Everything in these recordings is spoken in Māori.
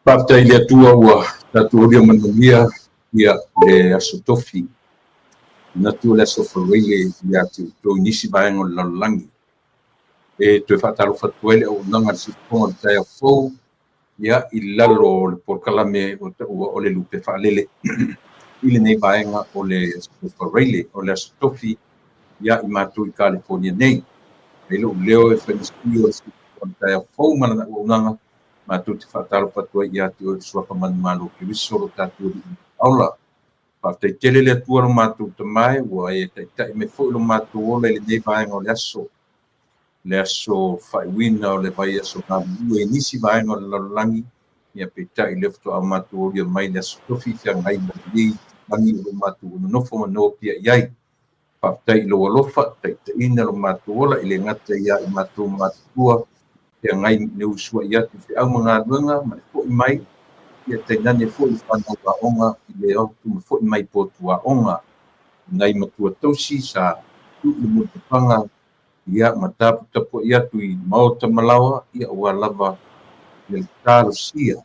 Pafta ile atua ua tatuoria manuia ia le asotofi na tu le asofaile ia tu nisi vaenga o lalolagi e toe faatalo fatuele o naga le sifoga le taeafou ia i lalo o le polokalame o le lupe faalele i lenei vaega o le asofaile o le asotofi ia i matou i California nei e lo'u leo e fainasui o le sifoga le taeafou ma lana uaunaga matou te whaatalo patua i ati o suapa manumalo ki wiso lo tātua di aula. Pātai tele le atua lo mātou tamai, ua e taitai me fo lo mātou ola i le nei vaenga o le aso whaiwina o le vai aso ngāmu e nisi vaenga o le lalolangi, ia peitai le fto a mātou olia mai le aso tofi fia ngai ma li langi o lo mātou o nofo manoa pia iai. Pātai lo alofa, taitai ina lo mātou ola i le ngata ia i mātou mātua, e ngai ne usua ia te au mga luenga ma fo mai ia te nane fo i whanau a onga i le au tu fo mai potua onga ngai matua tausi sa tu i mutapanga ia matapu tapo ia tu i mauta malawa ia ua lava le tarusia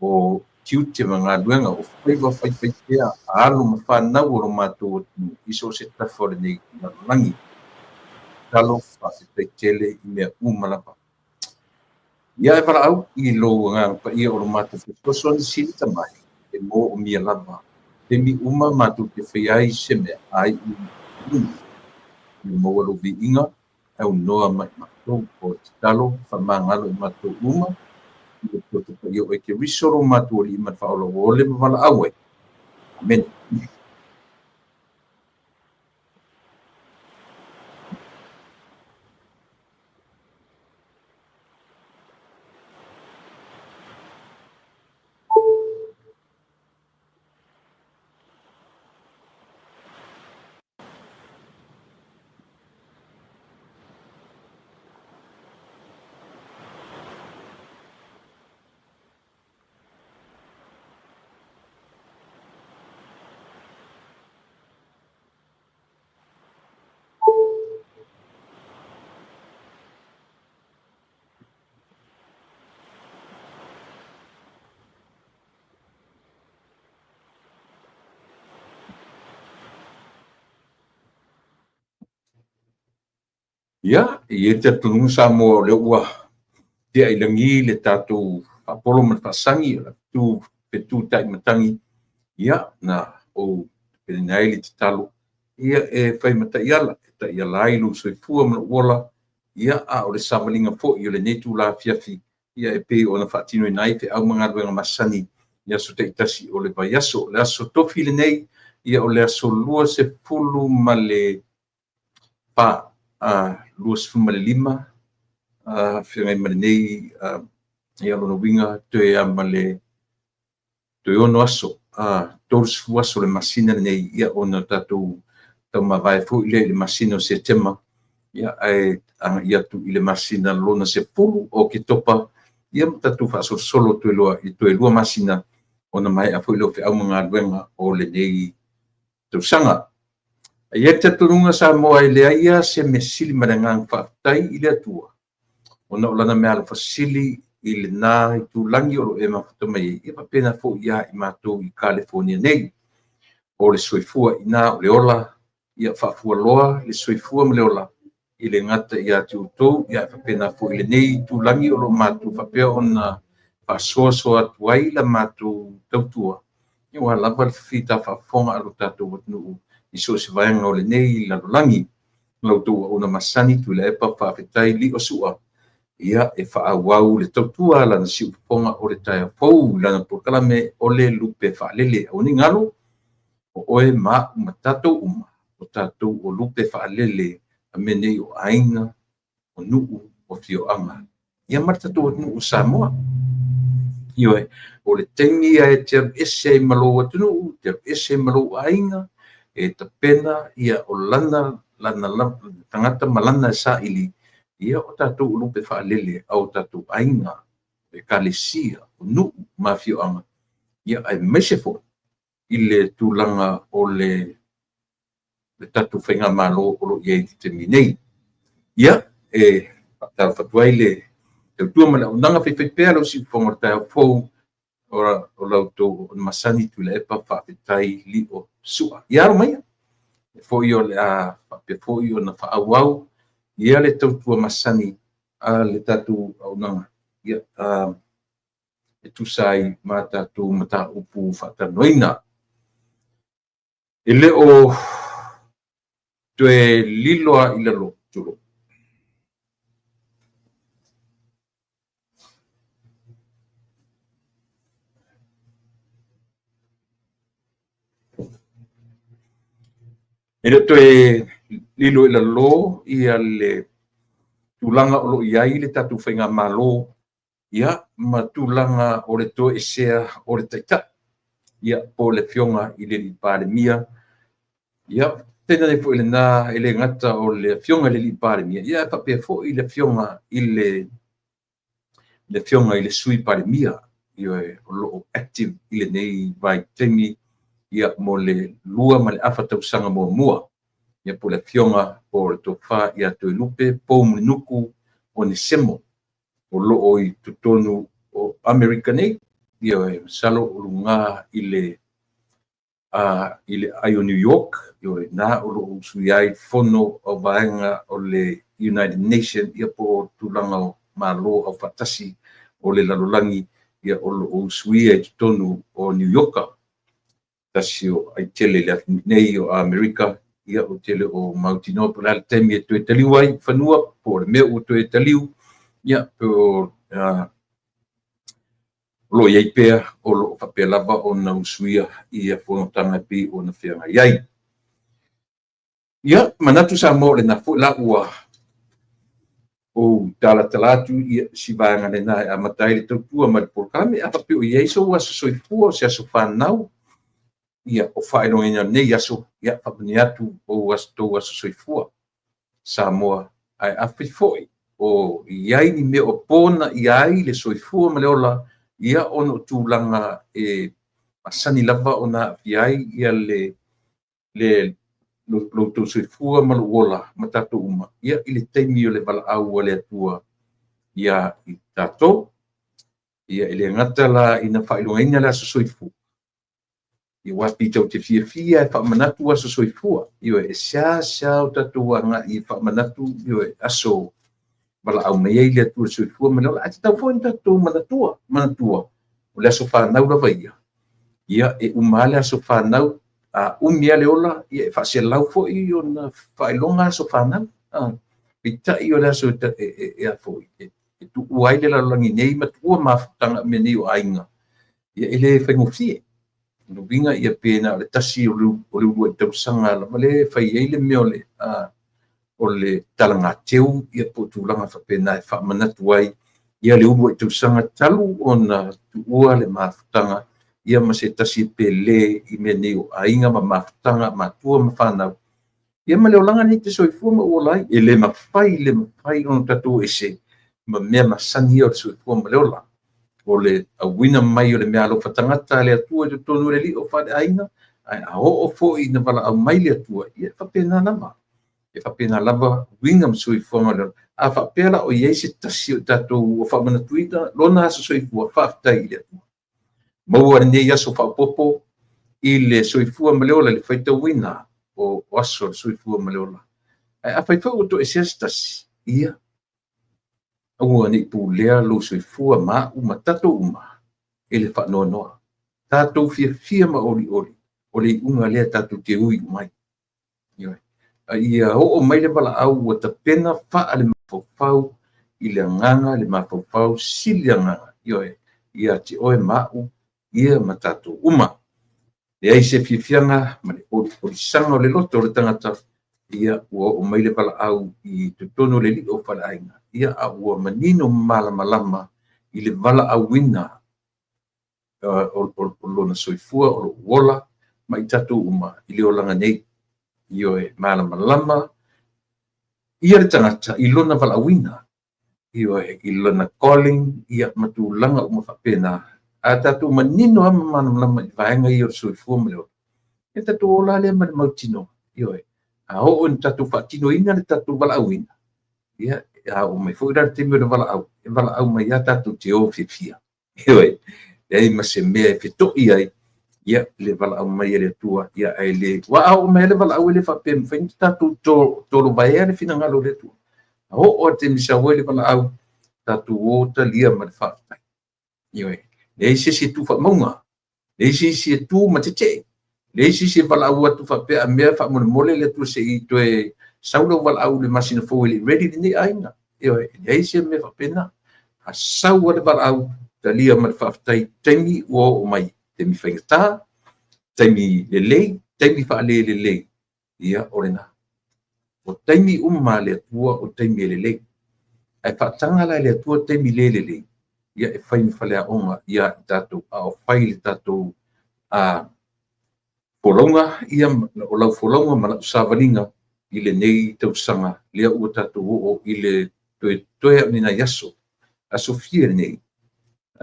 o tiute mga luenga o whaiwa whaiwhaitea a alu ma whanau o matua iso se tafore nei na langi talo whawhitai tele i mea umalapa. Ia e wala au i lo ngā pa ia o matu whetoso ni sili tamai e mo o mia lava. Te mi uma matu te whaiai se mea ai i mo alo vi inga au noa mai matou o te talo whamangalo i matou uma i o te pa ia o e ke risoro matu o li ima whaolo o le mawala au e. Amen. Ia, i e te tununga sa mo le ua te ailangi le tātou apolo man whasangi o tu petu tai matangi ia na o perenai le te talo ia e whai mata iala e ta iala ilu soifua mana uola ia a o le samalinga po i o le netu la fiafi ia e pe o na whaatino i nai te au mga ruenga masani ia so te itasi o le vaiaso le aso tofi le nei ia o le aso lua se pulu ma le pa luas fumale lima whiangai male nei ia lona winga toe amale toe ono aso tours fuaso le masina nei ia ona tatou tau mawai fu ile le masina o se tema ia ai ia tu ile masina lona se pulu o ke topa ia tatou fa solo toe lua masina ona mai a fu ile fe au mga wenga o le nei tu sanga. Ia te turunga sa moa i lea ia se me sili marangang whaatai i lea tua. Ona o lana mea ala fasili i le nā i tu langi o lo e mawhatamai i pena fo ia i mātou i California nei. O le soifua i nā o le ola, ia whaafua loa le soifua ma le ola. I le ngata i ati utou, ia pena fo i le nei i tu langi o lo mātou whapea ona whaasoa soa tuai la mātou tautua. Ia wa lava le whita whaafonga alo tātou watnuu. I so se vaenga o le nei lalolangi lautou ona masani tu le epa whaafetai li o sua ia e whaawau le tautua lana siuponga o le taia pou lana pokalame o le lupe whaalele au ni ngalo o oe ma umatatou uma o tatou o lupe whaalele a menei o ainga o nuu o fioanga ia martatou o nuu Samoa ioe o le tengi e te ese malo atunu te ese malo ainga e ta pena ia o lana tangata malana sa ili ia o tātou lupe whaalele au tātou ainga e kalesia o nuu mawhioanga ia ai mesefo i le tūlanga o le tātou whainga malo o lo iei te minei ia e tātou whatuai le te tua mana o nanga whaiwhaipea lo si whonga tātou fau o lautou masani tu le epa whaapetai li o sua. Ia mai, fo i o le a fo i o na whaawau, ia le tautua masani a le tatu au nanga. Ia, e tu sai ma tatu mata upu whaatanoina. E le o tue liloa i lalo turo. E le tue lilo i lalo ia le tulanga o lo iai le tatu whainga malo ia ma tulanga o le to e sea o le taita ia po le fionga i le pandemia ia tena le fo ile na ele ngata o le fionga le pandemia ia pa pe fo i le fionga i le fionga i le sui pandemia ia o lo active i le nei vai temi ia mo le lua ma le afa tausanga mo mua ia po le fionga o le tofa ia to lupe po munuku o ni semo o lo o i tutonu o Americanate ia salo o lunga i le ai o New York ia na o lo suiai fono o vaenga o le United Nations ia po tulanga o malo o fatasi o le lalolangi ia o lo suia i tutonu o New York tasi o ai tele le nei o America ia o tele o Mautino po la temi e tue taliu ai whanua po le mea o tue taliu ia po lo iai pea o lo whapea lava o na usuia ia whanotanga pi o na whianga iai. Ia, manatu sa mo le na fu la ua o tala talatu ia si vaanga le na a matai le tautua ma le porkame a whapea o iai so ua soifua o se aso whanau ia o whaeronga nei aso ia whapani atu o aso soifua sa moa ai awhifoi o iai ni me o pona iai le soifua ma le ola ia ono tūlanga e masani lava o na iai ia le lo soifua ma lo ola ma tato uma ia i le teimi o le vala au le atua ia i tato ia i le ngata la ina whailongaina la soifua ia wapi tau te fia e whamanatu aso soifua ia e sia o tatua nga i whamanatu ia aso wala au mea i le atua soifua ma leola ati tau fo in tatou manatua o le aso whanau lava ia e umale aso whanau a umia leola ia e whasia lau fo i o na whailonga aso whanau pita i o le aso e a fo e tu uai le lalangi nei matua mafutanga me nei o ainga ia e le whaingofie no vinga ia pena le tasi o le ua tausanga lava le whai ei le mea o le talanga teu ia po tūlanga whapena e whamanatu ai ia le ua tausanga talu o na tuua le mafutanga ia ma se tasi pele i mea nei o ainga ma mafutanga ma tua ma whanau ia ma leo langa nei te soifua ma ua lai e le mawhai o tatu e se ma mea masani o le soifua ma leo la o le awina mai o le mea alo whatangata le atua e tonu le li o whare ainga ai a o fo i na wala au mai le atua ia whapena nama e whapena lava winga ma soifua ma leo a whapela o iei se tasi o tatu o whamanatuita lona aso soifua whaftai le atua maua nei aso whapopo i le soifua ma leo le whaita wina o aso soifua ma leo ai a whaifau o to e tasi ia ua ni pulea lo soifua ma uma tato uma ele fa no tato fia ma oli unga le tato te ui mai ia o mai le bala au o ta pena fa ale mafau i le nganga le mafau silianga ia ti oe mau ia ma tato uma le ai se fianga ma le o sanga o le loto le tangata ia o mai le bala au i tutono le li o fala ainga ia a ua manino malama i le vala awina o lona soifua o lo wola mai tatu uma i le olanga nei io e malama ia le tangata i lona vala awina io e i lona calling ia matulanga uma whapena a tatu manino ama malama i vaenga i o soifua ma leo e tatu ola le mautino io e a o tatu whatino ina le tatu vala awina ia a o mai foi dar temi le vala au mai ata tu te o fifia oi ai ma se mea e feto'i ai ia le vala'au mai e le atua ia ai le wa'au mai le vala'au e le fa'apea mafai tatou tolo vaea le finagalo le atua o'o te misau ai le vala'au tatou o talia ma le fa'afetai ioe le isi se tu fa'amauga le isi se tu ma tete le isi se vala'au atu fa'apea mea fa'amolemole le atua se'i toe saulau vala'au le masina fou i le ready lenei aiga ioe le isi mea fa'apena a sau le vala'au talia ma le fa'afetai taimi ua o'o mai taimi faigatā taimi lelei taimi fa'alē lelei ia o lenā o taimi uma le atua o taimi e lelei ae fa'ataga la le atua taimi lē lelei ia e fai faleaʻoga ia i tatou a'ofai le tatou folauga ia o lau folauga ma la'u savaliga i lenei tausaga lea ua tatou o'o i le toe aʻunina i asofia lenei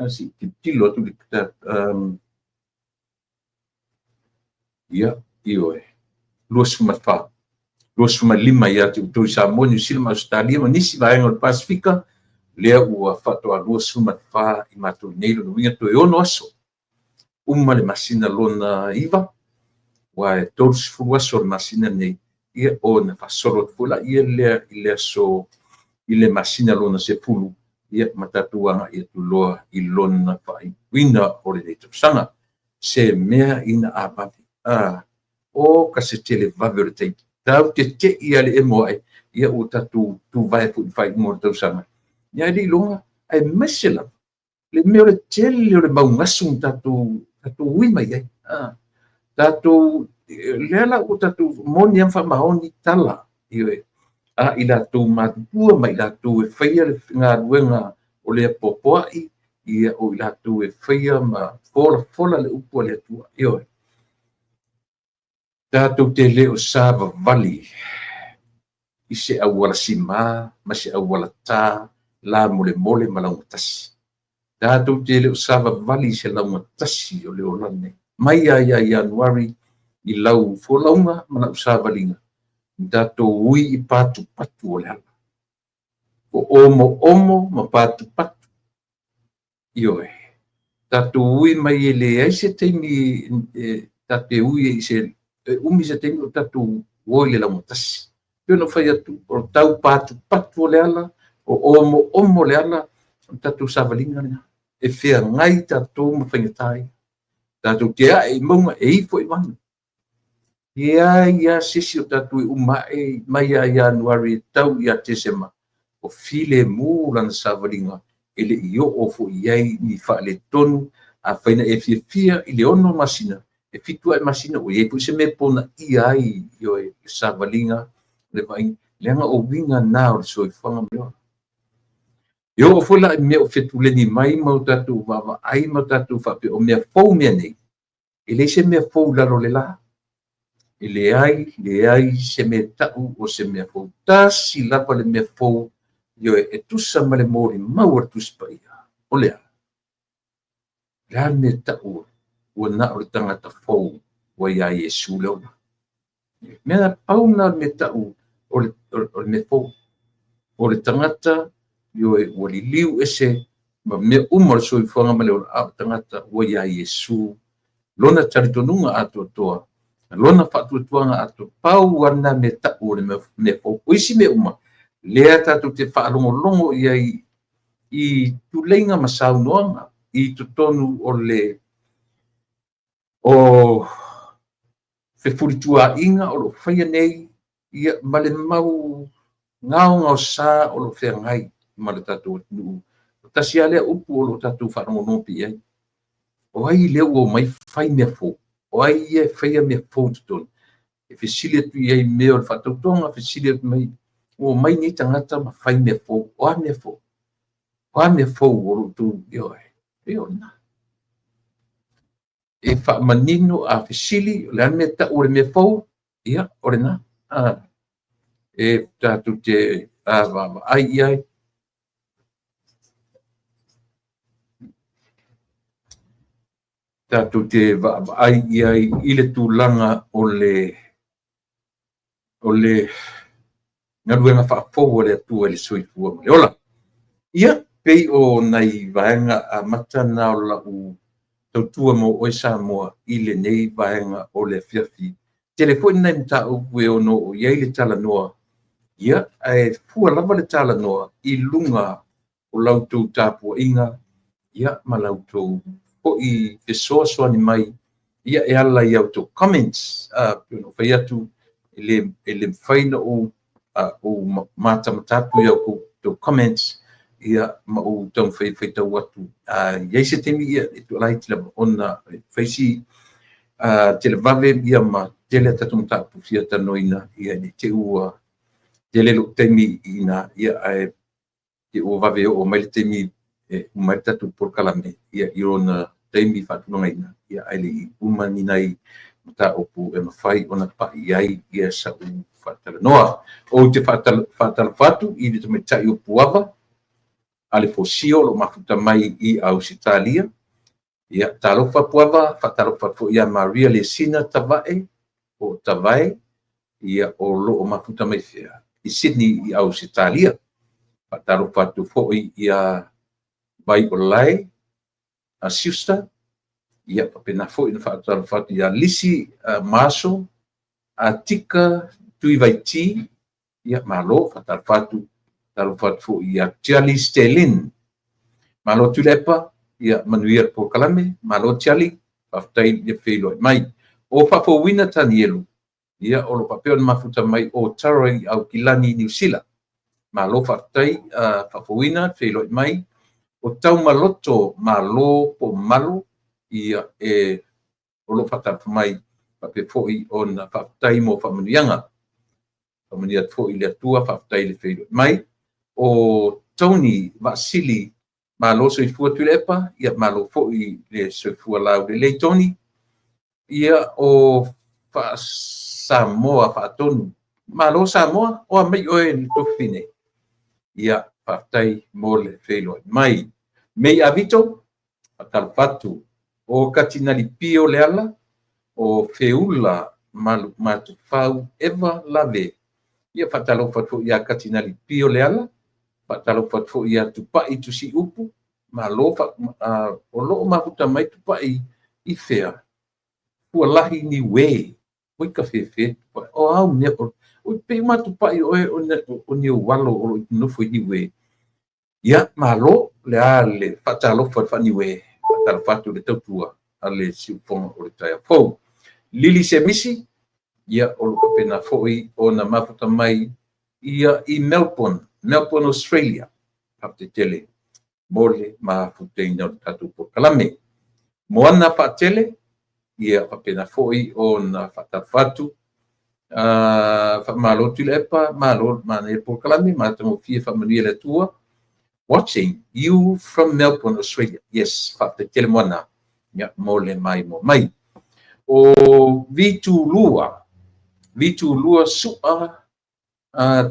si titilo atu ia ioe 2.5 ia te utoi Samoa, New Zealand ma Australia ma nisi vaenga o le Pasifika lea ua fa'atoa 2.5 i matou nei lona uiga toe ono aso uma le masina lona iva ua e 3 aso le masina nei ia ona fa'asolo atu fo'i la'i ia lea i le aso i le masina lona 10 ia ma tatou aga'i atu loa i lona fa'aipuina o lenei tausaga se mea ina avavi o ka se tele vave o le taipu tau te ia le emo ai ia o tatou tuvae fo'i fai'uga o le tausaga ia i longa ai mese lava le mea o le tele o le maugasu tatou ui mai ai tatou lea la o tatou moni am fa'amahoni tala ioe i latou matupua ma i latou e faia le galuega o le apoapoa'i ia o i latou e faia ma fola le upu a le atua ioe tatou te lē o sa vavali i se auala simā ma se auala tā la molemole ma lauga tasi tatou te lē o sa vavali i se lauga tasi o le olane mai a ia Ianuari i lau folauga ma la'u savaliga tatou ui i patupatu o le ala o omo ma patupatu ioe tatou ui mai e leai se taimi tate ui i se umi se taimi o tatou oi le lauga tasi pena fai atu o tau patupatu o le ala o omo le ala o tatou savaliga lea e feagai tatou ma faigatā ai tatou te a'e i mauga e ifo i vana ia sisi o tatou e uma'e mai a Ianuari tau ia tesema o filemu lana savaliga e le'i o'o fo'i ai ni fa'aletonu afaina e fiafia i le ono masina e fitu ai masina o iai fo'i se mea pona ia ai ioe le savaliga le va'i leaga o uiga na o le soifaga ma le ona e o'o fo'i la'i mea o fetuleni mai ma o tatou va'ava'ai ma o tatou fa'apea o mea fou mea nei e lei se mea fou lalo le la e leai se mea ta'u o se mea fou tasi lava le mea fou ioe e tusa ma le molimau a tusi pa'ia o lea lea mea ta'u ua na o le tagata fou ua iā Iesu le ona mea pauna o le mea ta'u o le mea fou o le tagata ioe ua liliu ese ma mea uma o le soifoaga ma le ona a o tagata ua iā Iesu lona talitonuga atoatoa lona fa'atuatuaga ato pau ana me ta'u o le mea fou o isi mea uma lea tatou te fa'alogologo iai i tuleiga ma saunoaga i totonu o fefulituā'iga o lo'o faia nei ia ma le mau gaoga o sa o lo'o feagai ma le tatou atunu'u o tasi a lea upu o lo'o tatou fa'alogologo pei ai o ai lea ua mai fai mea fou o ai ia e faia mea fou totonu e fesili atu i ai mea o le fa'atautoga fesili atu mai ua mai nei tagata ma fai mea fou o a mea fou o lo'o tu ioe ona e fa'amanino a fesili o le ana mea ta'u o le mea fou ia o lenā e tatou te va'ava'ai i ai tatou te va'ava'ai i ai i le tulaga o le galuega fa'afou o le atua i le soifua ma le ola ia pei o nai vaega a mata na o la'u tautua mo o Samoa i le nei vaenga o le fiafi. Telefoni nei mta upu e ono o iei le tala noa. Ia, e fua lava le tala noa i lunga o lautou tāpua inga. Ia, ma lautou o i te soa ni mai. Ia e ala i auto comments. Pino fai atu ele whaina o mātamatatu i au to comments. Ia ma o tau whai tau atu. Iei se temi ia e tu alai tila ona whaisi tele vave ia ma tele tatum tapu fia tanoina ia ni te ua tele lo temi ina ia ai te ua vave o mai temi mai tatu por kalame ia irona temi fatunga ina ia ai le umani nai mata opu e mawhai ona pa iai ia sa u fatala noa o te fatala fatu i te metai o puava ale posio lo mafuta mai i Ausitalia. Ia talofa puava, fatalofa pu ia Maria Lesina Tavae o Tavae, ia o lo mafuta mai fea. I Sydney i Ausitalia. Fatalofa tu foi ia vai o lai a Siusta. Ia papena foi na fatalofa tu ia Lisi Maso a Tika Tuivaiti. Ia malo fatalofa tu talofa tu ia Charlie Stelin. Malo tulepa ia manuia po kalame malo tiali aftai ia felo mai o papo wina tanielu ia o lo papel mafuta mai o tarai au kilani New Zealand malo aftai papo wina felo mai o tau maloto malo po malo ia o lo fata mai pape foi on aftai mo famanianga famania foi le tua aftai le felo mai o Tony Vasili malo so fua tulepa ia malo fo i le so fua lau le Tony ia o fa Samoa fa tonu malo Samoa o mai o en tofine ia partai mole felo mai mei avito atalfatu o katinali pio leala o feula malu matu fau eva lave ia fatalo fatu ia katinali pio leala patalo fatu ia tupai tu si upu malo o lo mafuta mai tupai i fea ua lahi ni we oi ka fefe o au ne o pe ma tupai o ni walo o no foi ni we ia malo le ale patalo fatu ni we patalo fatu le tautua ale si upong o le taia fo lili se misi ia o lo pena foi o na mafuta mai ia i Melbourne, Australia. Hapte tele mole ma futeina tatu por kalame. Moana pa tele ia papena foi o na fatafatu malo tulepa malo mane por kalame ma tamo fie famania le tua watching you from Melbourne, Australia. Yes, hapte tele moana ia mole mai mo mai. O vitu lua sua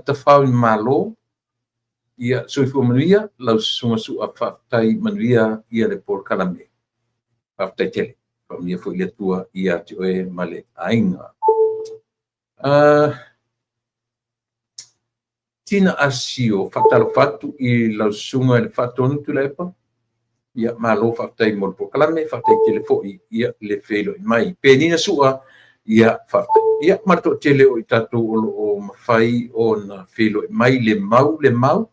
tafau malo ia soifu manuia lau sunga su a whaftai manuia ia le por kalame whaftai tele whamia fo ia tua ia te oe male ainga tina asio whatalo fatu i lau sunga le fatonu tu lepa ia malo whaftai mol por kalame whaftai tele fo ia le whelo mai penina sua ia whaftai ia marto tele o i tatu o mawhai o na whelo mai le mau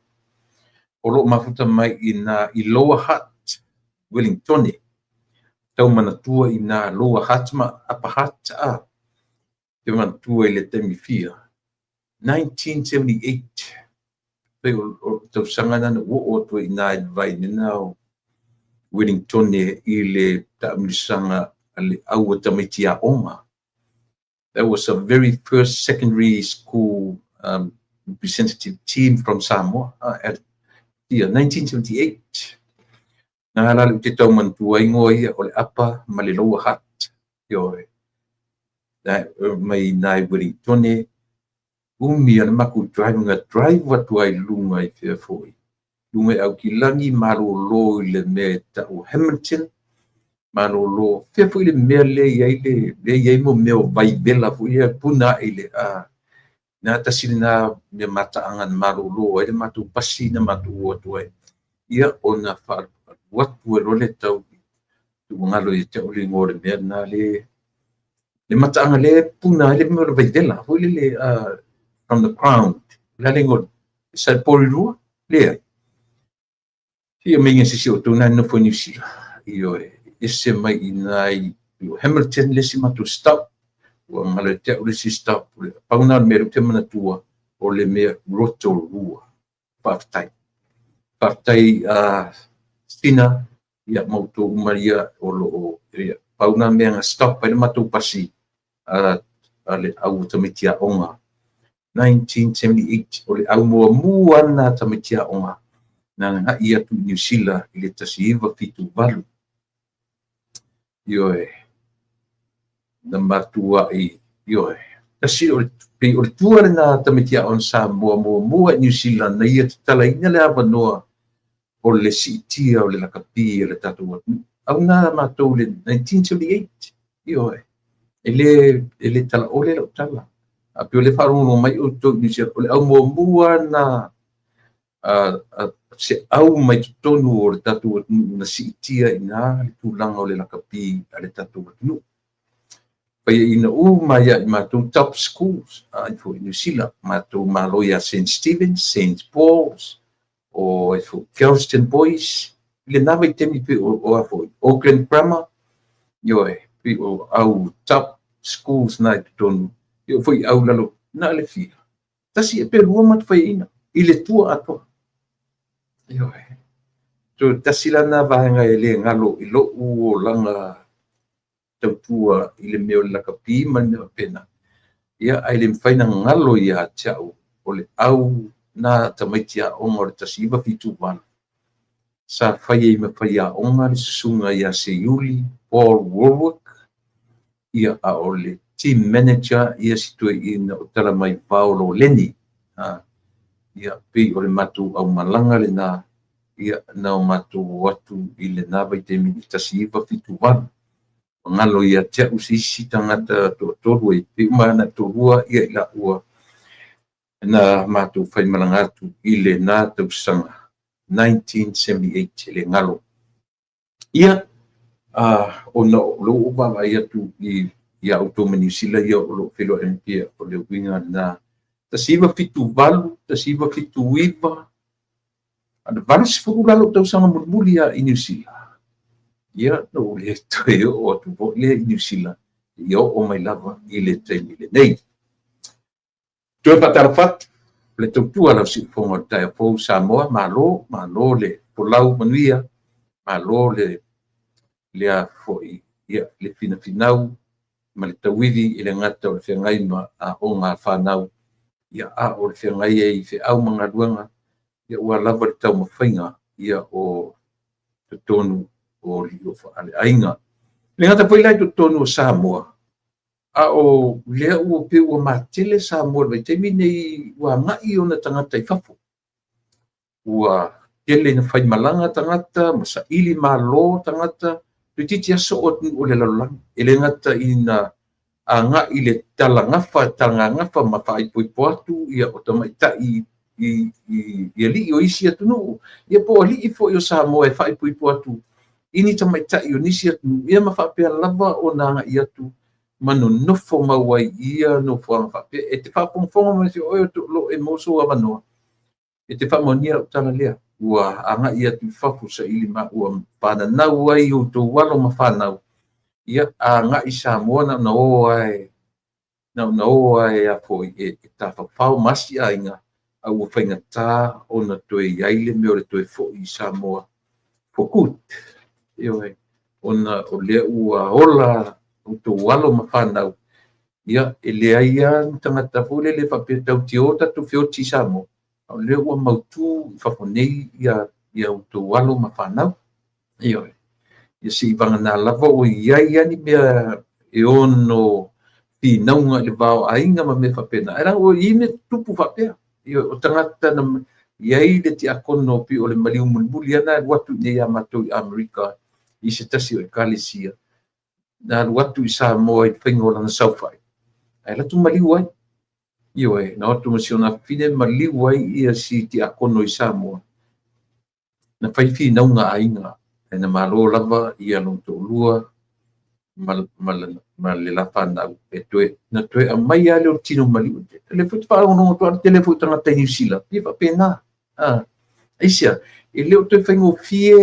o lo mafuta mai i Lower Hutt, Wellington. Tau manatua i na Lower Hutt ma Upper Hutt te manatua i le temi fia. 1978. Pei o tau sangana na o tua i na vai nina o Wellington i le taamisanga ale aua tamitia oma. That was a very first secondary school representative team from Samoa at 1978. Na lalu te tau mantua ingo ia o le apa ma le Lower Hutt. Ioe. Mai nai Wellington umi ana maku drive watu ai lunga i fea foi. Lunga au ki langi malo i le mea tau Hamilton. Malo fea foi le mea le iai mo mea o vai bela foi ia puna i le na tasili na me mata angan malo ai le matu pasi na matu watu ai ia ona fa watu lo le tau ngalo i te uli ngore mea na le mataanga le puna le mo le vaidela hoi le from the crown la le ngor sa porirua le ia minga sisi o tuna no fo New Zealand io ese mai inai Hamilton le si matu stop o ngalo te uli si stop pauna me te mana tua o le me Rotorua partai stina ia mauto maria o lo ia pauna me nga stop pa matu pasi ale au tamitia onga 1978 o le au mua na tamitia onga na ia tu New Zealand ile tasiva fitu valu io na matua io tasi o tua na tamitia on sa mua New Zealand na ia tala ina le avanoa o le sitia o le lakapi le tatu au na matou le 1978 io ele tala ole lo tala a pe le faru no mai o to New Zealand o le au mua na se au mai tonu o le tatu na sitia ina le tulanga o le lakapi le tatu no pa ina mai ia matou top schools ai fo New Zealand matou maloia St Stephen's, St Paul's o Kelston Boys le nava i temi pe o afo Auckland Grammar io pe o au top schools na tonu io foi au lalo na le fia tasi pe lua mat fai ina ile tua ato io to tasi lana vaenga ele ngalo i lo o langa tautua ile meo la kapi man pena ia ai le faina ngalo ia chau o le au na tamaitia onga le tasiva fitu wan sa fai me fai a onga le sunga ia se yuli Paul Warwick ia a ole team manager ia situe in o tala mai Paolo Leni ia pe ole matu au malanga le na ia na matu watu ile na vai te mi tasiva fitu wan ngalo ia te usisi tangata to e pe mana to rua ia la ua na matu fai malanga tu ile na tu sanga 1978 le ngalo ia ona lo ba ia tu ia automa New Zealand ia lo felo empia o le winga na tasiva fitu valu tasiva fitu wiva ada varis fu lalo tau sanga mulmulia i New Zealand ia no le toe o tu bo le New Zealand ia o mai lava i le taimi le nei tu patarfat le tutua la si fonga tai po Samoa malo le polau manuia malo le a foi ia le finau ma le tawidi i le ngata o le whiangai ma a o ngā whanau ia a o le whiangai e i whi au mga ruanga ia ua lava le tau mawhainga ia o te tonu o li o whaale ainga. Le ngata whailai te tonu o Samoa a o lea ua pe ua matele Samoa le teimi nei ua ngai o na tangata i whafu ua tele na whai malanga tangata masa ili malo tangata tu titi aso o le lalang ele ngata ina anga ile tala ngafa ma fai po atu ia o tama ita i li o isi atu no ia po ali i fo yo Samoa e fai po atu ini tama ita i o nisi atu ia ma fa pe lava o nanga i atu manu no fo ma wai ia no fo fa pe e te fa pong ma si o to lo e moso wa no e te fa monia tala lea ua anga ia tu fafu sa ili ma ua pana na wai o to walo ma fa na ia anga i Samoa na o ai a foi e ta fa pau masi ainga a ua fainga ta ona toe iaile me o le toe fo i Samoa fokut io ona o le ua ola o to walo ma fa na ia ele ia tangata fole le fa pe tau tiota tu fio ti Samoa o le ua mautu fa fonei ia o to walo ma fa na io ia si vanga na lava o ia ni mea e ono pinaunga le vao ainga ma me whapena. Era o ime tupu whapea. O tangata na iai le ti akono pi o le maliu mulmuli ana watu nei a matou i Amerika i se tasi o e Kalesia. Na watu i Samoa i whaingola na Southai. Ai latu maliu ai. Io na watu masiona fine maliu ai ia si ti akono i Samoa. Na whaifi naunga ainga. na malo lava ia no to lua mal le la pana e na toe a mai ale o tino mali le fu fa no to tele fu tanga te New Zealand pipa pena isia e le o te fengo fie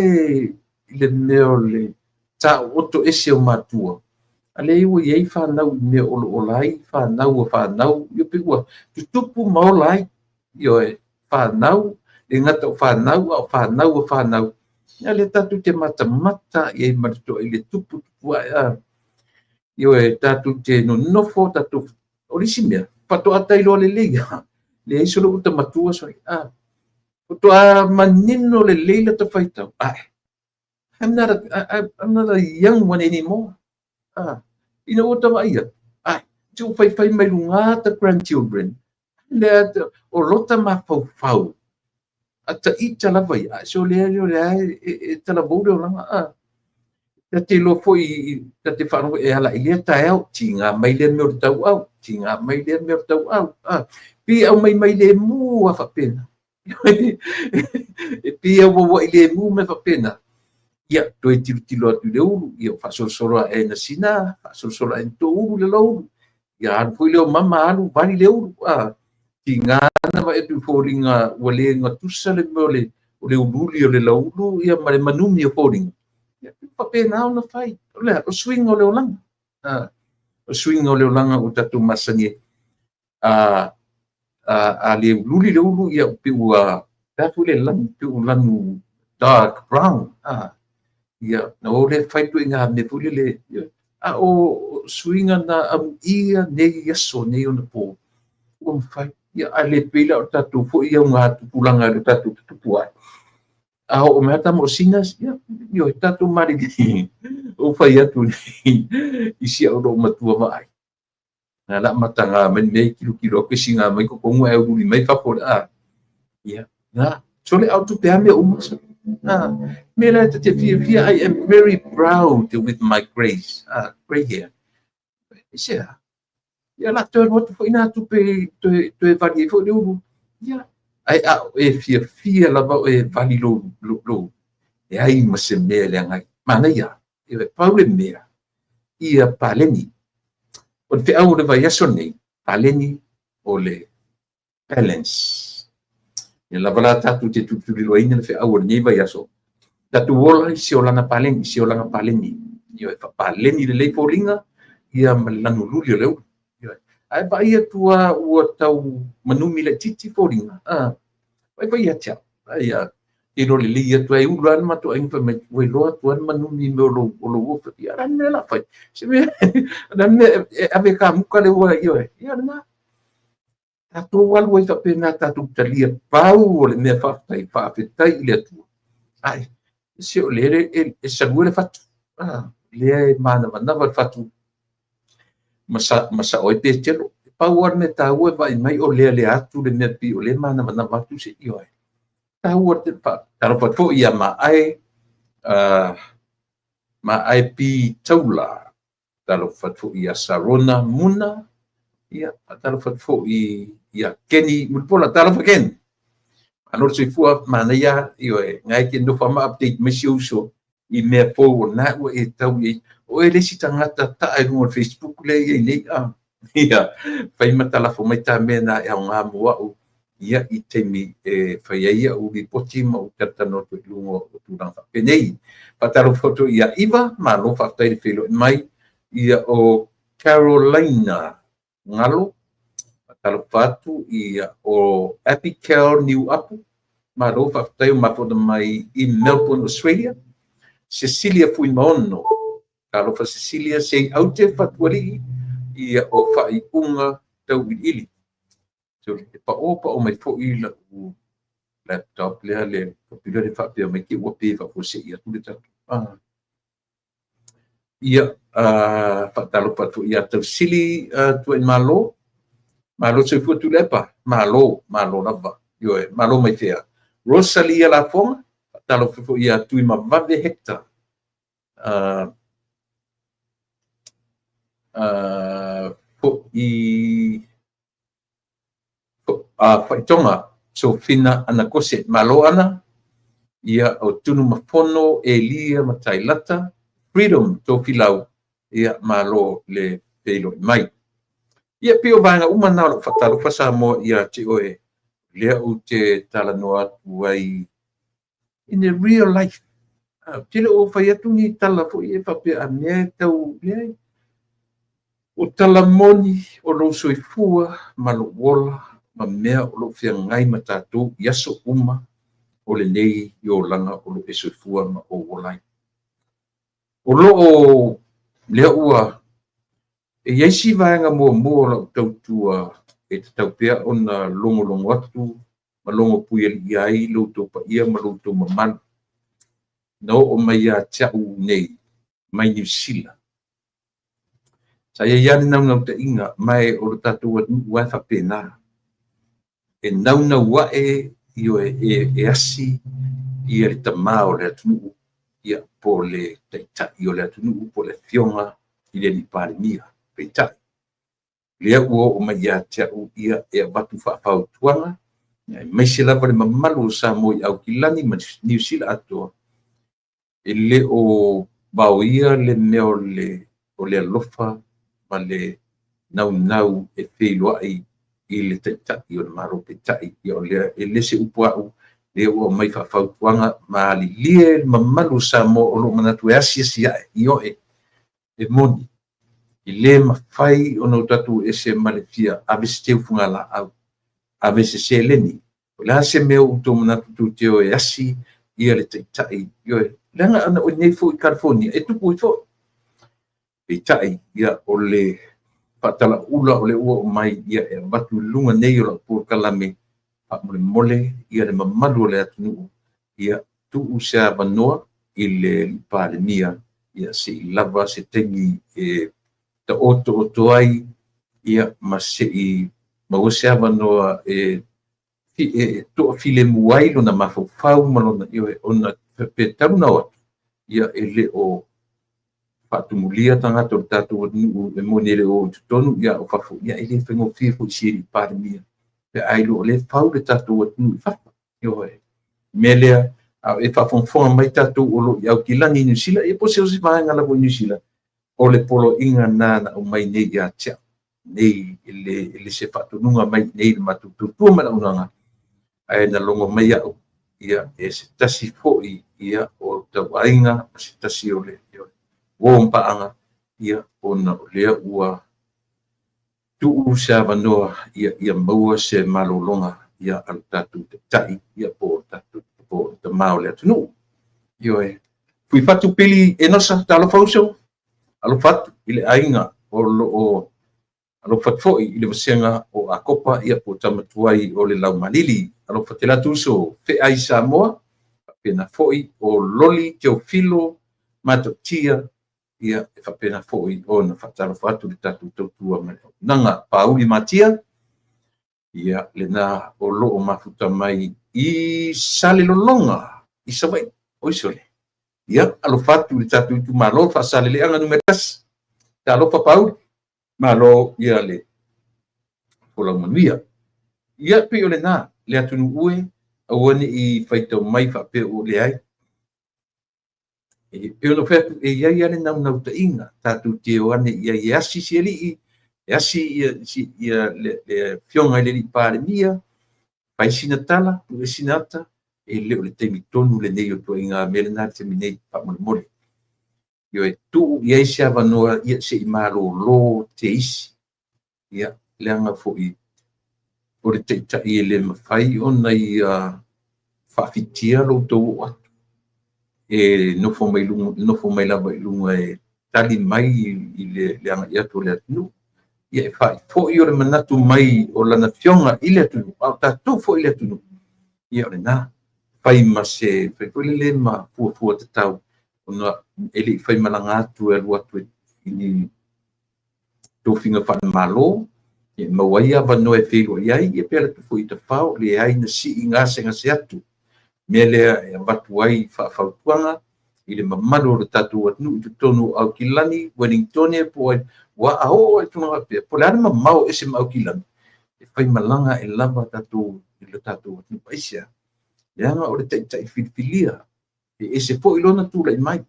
le meo le ta oto ese o matua ale iwa iei whanau me o lai whanau yo piwa tutupu mao lai yo e whanau e ngata o whanau ia le tatu te mata iei marito i le tupu yo e tatu te no nofo tatu orisi mea pato atai lo le leia le iso lo uta matua so to a manino le leila to faitau I'm not a young one anymore ina uta mai tu fai mai lunga ta grandchildren le o rota ma fau ata ita la vai so le e tala bode langa te lo foi te whanau e ala i lea tae au, tinga mai lea meo tau au, pi au mai lea mu a whapena. Pi au wawa i lea mu me whapena. Ia, toi tilo atu le uru, ia whasorosoro e na sina, whasorosoro e to uru le lo uru. Ia anu fui leo mama anu, vani le uru, tinga na ma etu fōringa, wale ngā tusa le meo le uruli o le laulu, ia ma le manumi o fōringa. Papena ona fai le o swing o le olanga o swing o le olanga o tatu masani a le luli le ulu ia piu tatu le lang piu lanu dark brown ia no le fai tu inga me puli le o swing na ia ne yaso ne ona po o fai ia ale pila o tatu fo ia nga pulanga le tatu tupuai o mea tamo sinas, yo tatu mari o fai atu isi au ro matua mai. Na la matanga men me kilo ke singa mai ko kongu e uri mai fa por na sole au tu pe ame umas. Me la te fia I am very proud with my grace. Gray hair. Isia. Ya la te what foi na tu pe te vari fo de uru. Ya. Ai e fia lava e vali lo e ai ma se mea le ngai mana ia e paule mea ia paleni o te au le vai aso nei paleni o le balance e lava la tatu te tuturi lo ina le fe au nei vai aso tatu wola si o lana paleni io e fa paleni le lei polinga ia ma lanu luli o leu ai ba ia tua ua tau manumi le titi polinga vai ia tia ia ino le lia tu ai ulan ma tu ai fa me we lo tu an manumi me lo wo fa ia ran me la fai se me dan me ave ka muka le wa io ia na tu wal wo fa pena tu talia pau le me fa tai le tu ai se o le e sagure fa le mana na va fa tu masa oi pe chelo pau me ta wo vai mai o le atu le me pi o le mana na va tu se io tahu te pa taro pa fo ia ma ai pi taula taro fa fo ia sarona muna ia taro fa fo ia keni mulpola taro fa ken anor se fu mana ia io ngai ke no fa ma update me so i me po na o e tau o ele si tangata ta ai no Facebook le nei ia fai matala fo mai ta mena e nga mo ia i temi e whaiaia uri poti ma u tatano tu lungo o tūrang whapenei. Pataro foto ia iwa, ma lo whaktairi whilo mai, ia o Carolina Ngalo, pataro whatu ia o Apical New Apu, ma lo whaktairi mapona mai i Melbourne, Australia, Cecilia Fuimaono, kalo wha Cecilia sei aute whatuari ia o whai unga tau ili. Pa o mai fo i la laptop le kopila le fa pe mai ki o pe fa fo se ia tu le ta ia fa talo pa tu ia tu sili tu en malo se fu tu le pa malo na va yo malo mai te Rosalia la fo talo fo ia tu ma va de hecta fo i whaitonga so fina ana kose malo ana ia o tunu mafono Elia Matailata freedom to filau ia malo le pelo mai ia pio vanga uma na lo fatalu fasa mo ia te oe lea u te talanoa atu ai in the real life tele o fai atu ni tala fo ia fape a mea tau lea o tala moni o lo soifua ma lo wola ma mea o lo fia ngai ma tātou yaso uma o le nei i o langa o lo e soifua ma o wolai o lo o lea ua e yaisi vaenga mua la tautua e te taupea o na longo atu ma longo puia li ai lo to pa ia ma lo to maman no o mai a tau nei mai New Zealand saya ia nau te inga mai o tatu wa fa pena e nau wa e io e asi ia le tamao le atu ia po le taita io le atu po le fionga i le pandemia peita lea ua o mai ia tau ia e watu whaapau tuanga mai se lava le mamalu sa mo i au kilani ma New Zealand atua e le o bau ia le meo o le alofa ma le nau e wheiloai i le taitai o le maro peitai i o le e le se upuau le ua mai whaapau tuanga ma li lie mamalu sa mo o lo manatu e asia i o e moni i le mawhai o no tatu e se malefia a vese teu fungala au a vese se leni o le se meo uto manatu tu teo e asi ia le taitai i o e langa ana o nei fo i California e tupu i fo peitai ia o le patala ula o le ua o mai ia e watu lunga nei o la por kalame a mole ia le mamalu o le atunu ia tu se vanoa i le pandemia ia se lava se tengi e ta oto ai ia ma se i ma o se vanoa e to file muai lona mafofau ma lona ia ona pe tauna o ia ele o fatumulia tangata o tatu e monele o tonu ia o fafu ia ele fengo fifo siri pandemia pe ailo le fau le tatu o nu fa yo e melea e fa fonfon mai tatu o lo ia kilani New Zealand e po se o se vai ngala po New Zealand o le polo inga nana o mai nei ia tia nei ele se fatu nunga mai nei matu tu ma na unanga ai na longo mai ia e se tasi fo ia o tawainga se tasi o le o mpaanga ia ona lea ua tu sa vanoa ia maua se malolonga ia al tatu te tai ia po tatu po te mau le tunu io e fui fatu pili e nosa talo fauso alo fatu ile ainga o alo fatfo ile vasenga o akopa ia po tamatuai o le lau malili alo fatela tuso fe ai Samoa pena foi o loli Teofilo matotia ia e whapena fōi o na whataro whatu le tatu tautua mai. Nanga pauli matia, ia le nā o loo mafuta mai i sale lolonga, i sawai, oisole. Ia, alo whatu le tatu itu malo, whasale le anga numetas, ta alo papauli, malo ia le pola manuia. Ia pe o le nā, le atunu ue, awane i whaitau mai whape o le ai, e ono fe e ia le nau ta inga tatu te o ane ia asi si ali asi ia le fionga le pandemia pai sina tala le sinata e le temi tonu le nei o to inga melena te minei pa mole yo e tu ia se avanoa ia se imalo lo te isi ia le anga foi o le te ta i le mafai ona ia fafitia lo to e no fo mai lava i lunga e tali mai i le anga ia to le atu ia e fai fo i o le manatu mai o lana fionga i le atu au tatu fo i le atu ia o le nā fai ma se fai fo le ma fua te tau ona e li fai malanga atu e lua atu i ni to finga wha malo e mawai ava no e whiro iai e pēra tu fo i te whao le ai na si i ngase atu mea lea e watu ai whaafautuanga i le mamalo le tatu atunu i te tonu au kilani Wellington e po wa aho e tunanga pia po le ana mamau ese mau kilani e whai malanga e lava tatu i le tatu atunu paisia Leanga o le tai filifilia. E se po ilona tula i mai.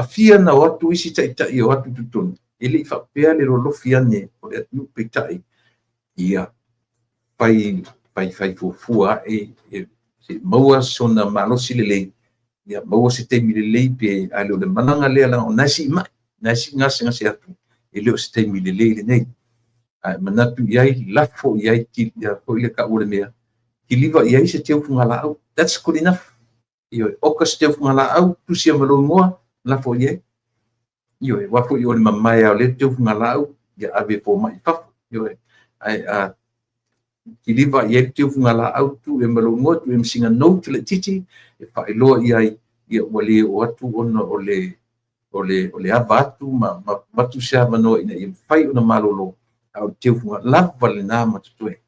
Fia na watu isi tai o watu tutun. Ili whapea le lolofi ane o le atu peitai. Ia fai fua se maua sona malosi le lei. Ia maua se teimi le lei pe ale o le mananga lea la o nasi mai. Nasi ngasi atu. Ele o se teimi le lei le nei. Manatu iai lafo iai ia ko ile ka ule mea. Kiliva iai se teu fungala au. That's good enough. Io oka se teu fungala au tu sia malo ngoa lafo iai. Io wafo i o le mamai au le teu fungala au ia ave po mai pafu. Io kiliva iai teu fungala au tu e malo ngoa tu e msinga no te le titi e whaeloa iai ia wale o atu ona o le ava atu ma watu sia manoa ina i whai ona malolo au teu fungala lava le nā matutue.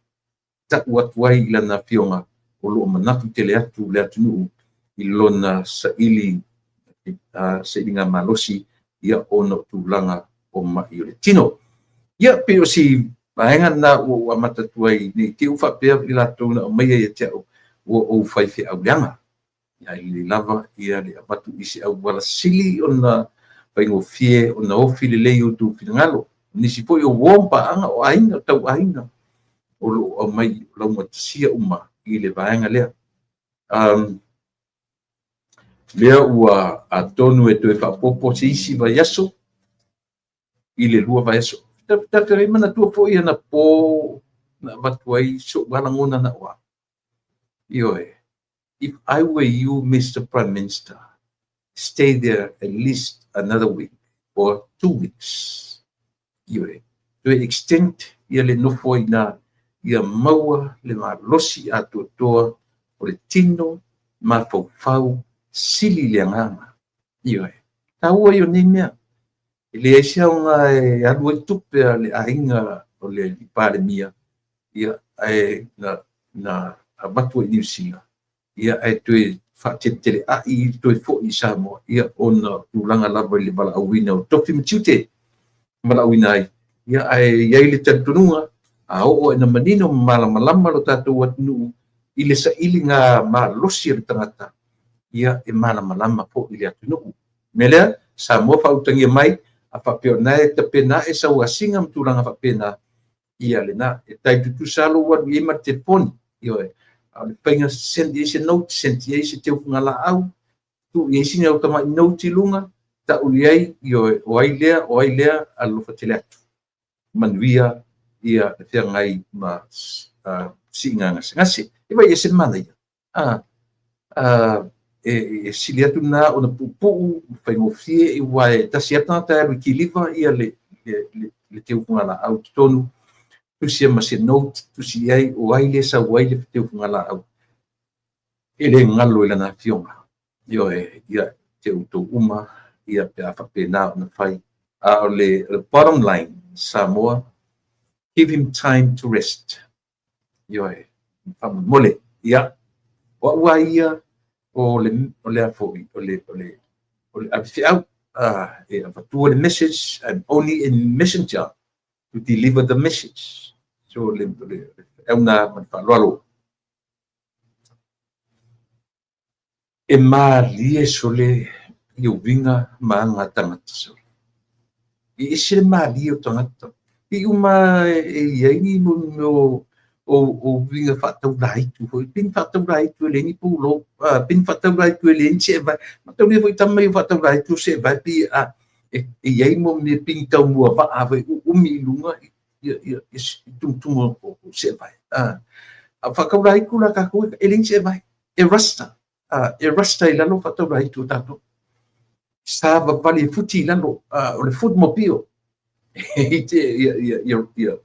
Ta watu ai ila na fionga o loo manatu te le atu nuu i lona sa ili ngā malosi ia ona tūlanga o mai o le tino. Ia pe o si maenga na o amatatu ai ni te uwha pēr i latou na o maia ia te au o whaiwhi au leanga. Ia ili lava ia le amatu isi au wala sili o na whaingo fie o na ofi le lei o tu whingalo. Nisi po i o wompa anga o ainga tau ainga o lo o mai lau matasia uma i le vaenga lea. Lea ua a tonu e tue whapopo se isi vai aso i le lua vai aso. Takarei mana tua po ia na po na watuai so walangona na oa. Ioe, if I were you, Mr. Prime Minister, stay there at least another week or 2 weeks. Ioe, to extent ia le nofo ina ia maua le malosi a toa o le tino ma fau sili le nganga. Ioe, taua io nei mea. Le aisia o ngā e alu e tupe le ainga o le pāle mia. Ia na abatu e New Zealand. Ia e tue whatetele a i tue fo i Samoa. Ia o na tūlanga lava le bala awina o toki mtiute. Bala awina ai. Ia ai le tantununga. A o e na manino malama lo tātou atunu i le sa ili ngā malosi le tangata. Ia e malama po i le atunu. Melea, Samoa whautangia mai, a whapeo nai te pena e sa ua singa mtūranga whapena ia le na. E tai tutu salo wadu i ma te poni. Ioe, a le painga sendi e se note, sendi e se teu ngala au, tu i e singa o tama i note lunga, ta ui ai, ioe, o ai lea, a lofa te leatu. Manuia, ia te ngai ma singa ngase. E vai e se mana ia. E sili atu na o na pupu, whaingofie, e wai tasi atana alu ki liva ia le teu ngala au tonu, tusia ma se note, tusi ai, o ai le sa wai le teu ngala au. E le ngalo i lana fionga. Ioe, ia te uto uma, ia pe a whapena o na whai. O le bottom line, Samoa, give him time to rest. Ioe, mole, ia, wa ia, o le afoi, o le afiau, e afatua le message, I'm only in messenger to deliver the message. So le euna manfaloalo. E malie sole i uvinga maanga tangata sole. I isi le malie o tangata. I uma e iai mo o vinga whatau raitu, pin whatau raitu e lengi pūlo, pin whatau raitu e lengi se vai, matau le foi tamai whatau raitu se vai pi e iai mo me pin tau mua wa awe umi lunga i tumtumo se vai. A whakau raitu la kako e lengi se vai, e rasta i lalo whatau raitu tato. Sa vali futi lalo, o le foot mopio, i te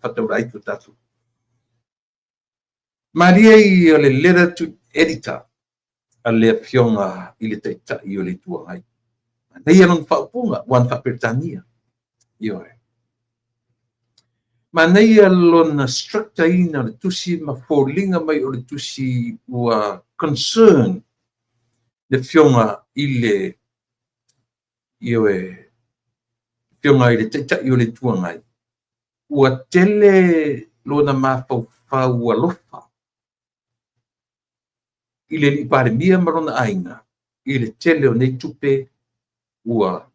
whatau raitu tato. Maria i o le letter to editor a le fionga i le taita i o le tuangai. Nei anong whaupunga, wan whapirtania. Ioe. Ma nei alona structa ina le tusi ma fōlinga mai o le tusi ua concern le fionga i le ioe fionga i le taita i o le tuangai. Ua tele lona mawhau alofa. I le li pare mia marona ainga. I le tele o nei tupe ua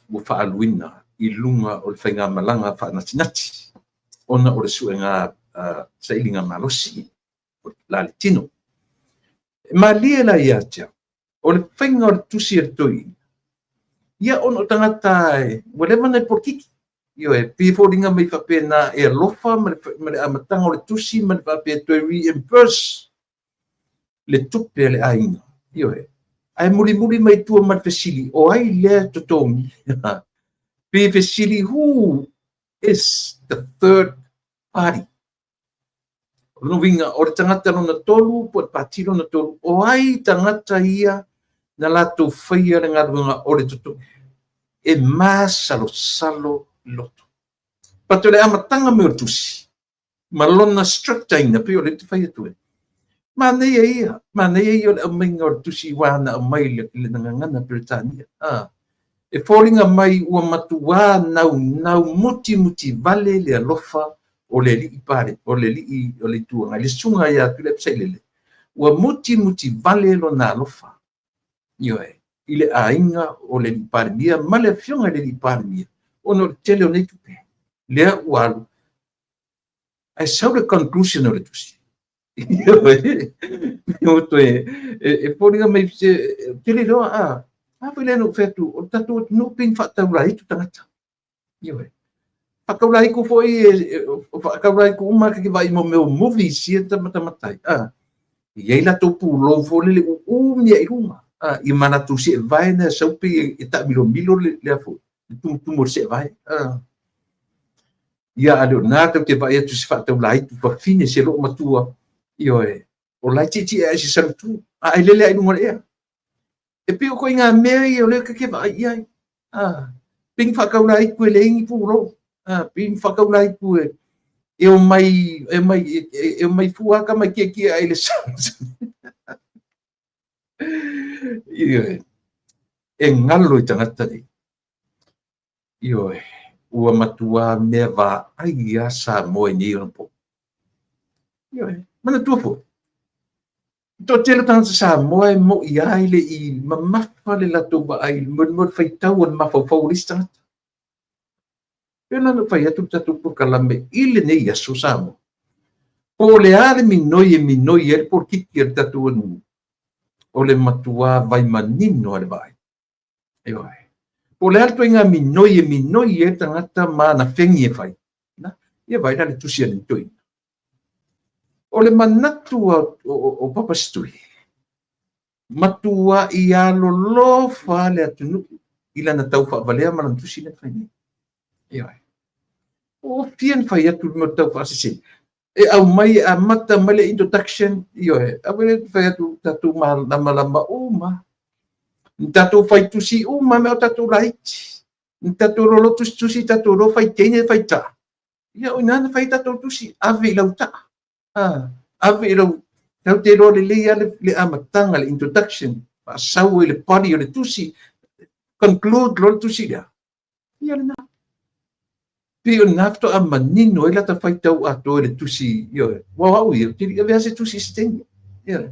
whaaluina I lunga o le whainga malanga whaanatinati. Ona o le suenga sailinga malosi o la le tino. Ma lia la ia tia. O le whainga o le tusi e toi. Ia ono tangata e wale mana e porkiki. Io e pifo ringa mai whapena e alofa ma le amatanga o le tusi ma le whapena toi reimburse le tupe le ainga. Io e. Ai muri mai tua ma le fesili. O ai lea totongi. Pe fesili, who is the third party? No vinga, o le tangata no na tolu, po patilo na tolu. O ai tangata ia na lato whaia le ngarunga o le totongi. E masalo salo loto. Pato le amatanga me o tusi. Malona structaina pe o le te whaia tue. Manea ia o le aminga o le tusi wana o mai le ngangana Britania. E fōringa mai ua matua nau muti vale le alofa o le li pare, o le li o le tuanga. Le sunga ia tu le psailele. Ua muti vale lo na alofa. Ioe. I le ainga o le li pare mia, ma le fionga le li pare mia. Ono le tele o nei tupe. Lea ualu. Ai sau le conclusion o le tusi. Ioe. Ioto e fōringa mai tele roa Apa le no fetu o tatu no ping fa taulai tu tangata. Ioe. Whakaulai ko foi whakaulai ko uma ki vai mo meu movie sia tamatai. Iei la to pulo fo le nia I uma. I mana tu se vai na saupi e ta milo le fo. Tu mo se vai. Ia Leonardo ke vai tu se fa taulai tu fa fine se lo matua. Ioe. O lai titi e se salutu. Ai lele ai no ia. E pio ko inga mei o le ka ke vai ai. Ping whakaulai ku e le ingi pūro. Ping whakaulai ku e o mai fuaka mai kia ai le sans. E ngalo I tangata ni. Ioe. Ua matua mea wa ai asa moe ni ona po. Ioe. Mana tua po. To tele tanga sa moe mo ia ile I mamafa le lato ba ai mo fai tau on mafa faulista. Pena no fai atu tatu por kalame ile ne ia susamo. O le ale minoi e por kikir tatu on. O le matua vai manino ale vai. Eo ai. O le alto inga minoi e tangata mana fengi e fai. Na, ia vai na le tusia ni toi. O le manatu o papastui. Matua I alo fa le atunu ila na tau fa valea malan tusi na fai. Ia ai. O fian fai atu mo tau fa sisi. E au mai a mata male introduction io e. Abele fai atu tatu malama uma. Tatu fai tusi uma me o tatu laiti. Tatu rolo tusi tatu ro fai tene fai ta. Ia o nana fai tatu tusi ave lau ta. Ave lau tau te ro le amatanga le introduction. Pa sau le pari o le tusi. Conclude lo tusi dia. Ia le na. Pio nafto a manino e lata fai tau ato le tusi. Io wow io ti ave ase tusi steng. Ia.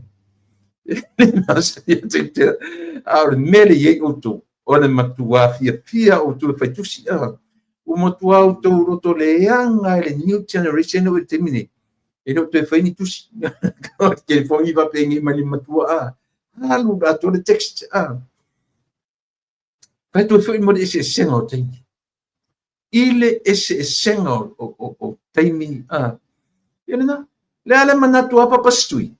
Nasa ia te a mele ye utu. O le matua fia o tu fai tusi. O matua o tu roto le anga le new generation o te mini. E no te fai ni tusi. Ke fongi va pengi mali matua lu ato le text Fai tu fai mo ese senga o tengi. Ile ese senga o taimi Ia na. Le ale manatu apa pastui.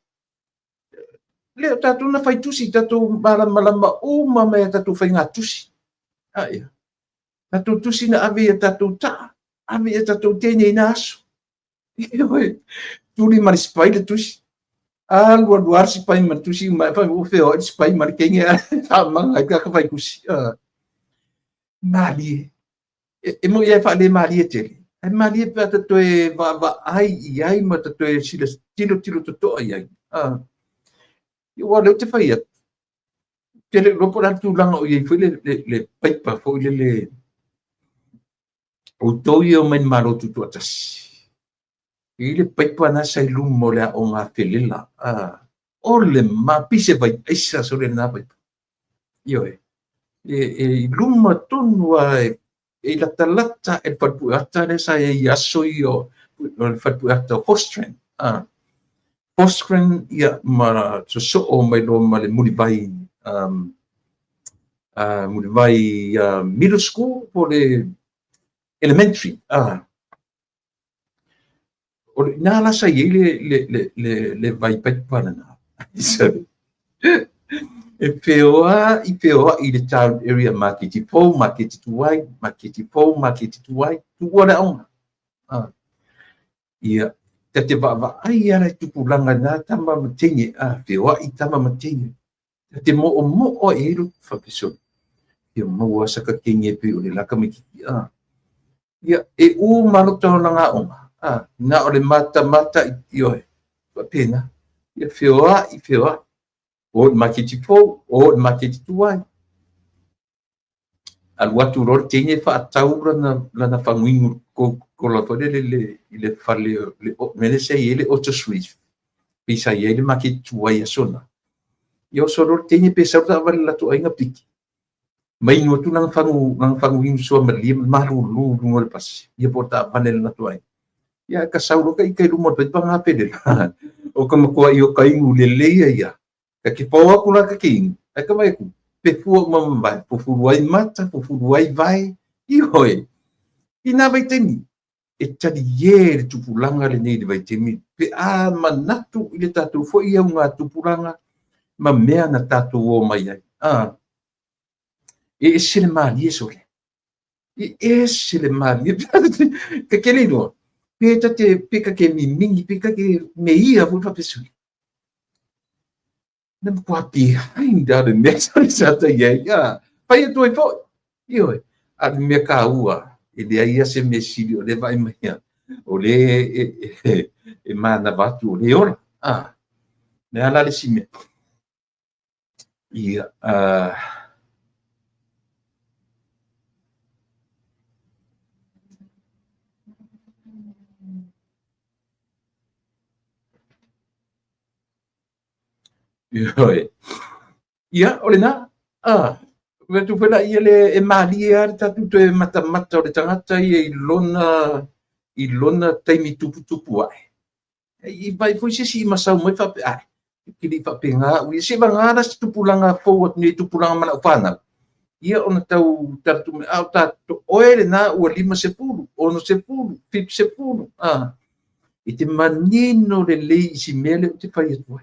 Le tatu na fai tusi tatu malama uma me tatu fai ngā tusi. Ia. Tatu tusi na ave tatu ta. Ave tatu tene ina aso. Ia. Tuli mari spai le tusi. Luar spai mari tusi ma fai o feo spai mari kenga manga ka fai kusi. Mali. E mo ia fa le mali tele. Ai mali pa tatu e va ai ma tatu e sila tilo to ai. Io le te fai at. Tele ropo la tu langa o ye foi le paipa foi le o toio men maro tu atas. Ile paipa na sai lumo le o nga felela. ole mapise vai isa sole na vai io e luma tonu e la talata e fatu ata le sa e yaso io fatu ata hostren hostren ia ma so o mai lo ma le muri vai middle school po le elementary o na la sa le vai pet pana na e peoa i le town area market tuai tu ora on ia te va ai ara tupulanga na tama matingi peoa i tama matingi te mo o e ru fa peso ia mo sa ka kinge pe o le la ka miki ia e u malo to nga o na o le mata io fa pena ia peoa o makitipo o makituai al watu ror tinge fa taura na fanguingu ko la tole le fale le mele se ele oto swift pisa ele makituai sona yo solo tinge pesa ta vale la to ainga piki mai no tu nang fanguingu so mali maru lu ngol pas ye porta vale la to ai ya ka sauro kai rumo pe pa ngape de o como ko yo kai ngulele ya ka ki poa kula ka king ka mai ku pe fu mambai fu wai mata fu wai vai I hoi ina vai temi e tadi ye tu pulanga le nei vai temi pe manatu ile tatu fo ia nga tu pulanga ma mea na tatu o mai ai e sile mali sole e sile mali ka kele no pe tate pe ka ke mi mingi pe ka ke me ia fu fa pesu nem kuapi ainda de mesa sata ya pai tu e fo io a me ka ua ele ia se mesili o le vai mai o le e mana batu o le ora me ala le sime ia ia ole na me tu pela ia le e malia tatu te mata o le tangata i lona taimi tupu ai i vai foi si masau mai fa ai kili fa penga u se vanga se tupulanga fo ni tupulanga mana fana ia ona tau tatu me au tatu oele na u lima se pulu ono se pulu pip se pulu i te manino le lei si mele te fai tu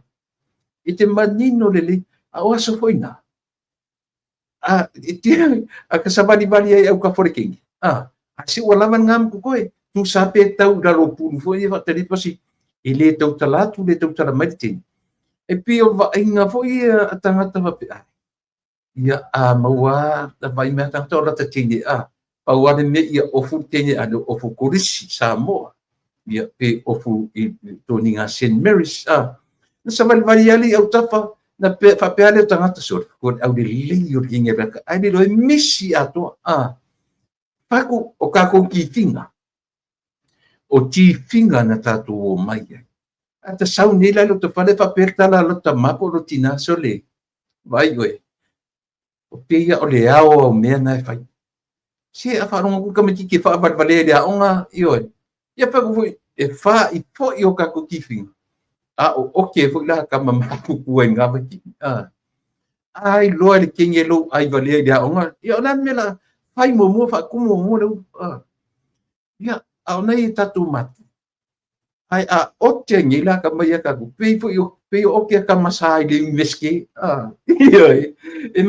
i te manino le lei a o aso foi na a kasabani bali ai au ka fore kingi si wala man ngam ko koe tu sape tau dalo pulu foi fa tali pasi ele tau talatu le tau tala mai e pio va inga foi a tangata va pe ia maua ta vai me tangata ora ta tini pa wale me ia ofu tini ado ofu kurisi Samoa ia pe ofu i toninga St. Mary's na sa vali ali au tapa na pe fa pe ale tangata so ko au de li o kinga ba ai de lo misi ato paku o ka ko ki finga o ti finga na tatu o mai ata sau ni la lo te fale fa perta la lo ta mapo lo tina sole vai goe o peia o le ao me na fai si a fa rongo ka me ki fa va vale le onga io ia pa ko e fa I po io ka ko ki finga o okay fo la ka mama ku ku nga ba ki ai lo le kinge lo ai vale le onga io na me la fai mo fa ku mo lo ia au nei tatu mati ai o te ngila ka mai ka ku pe o ke ka masai le inveske e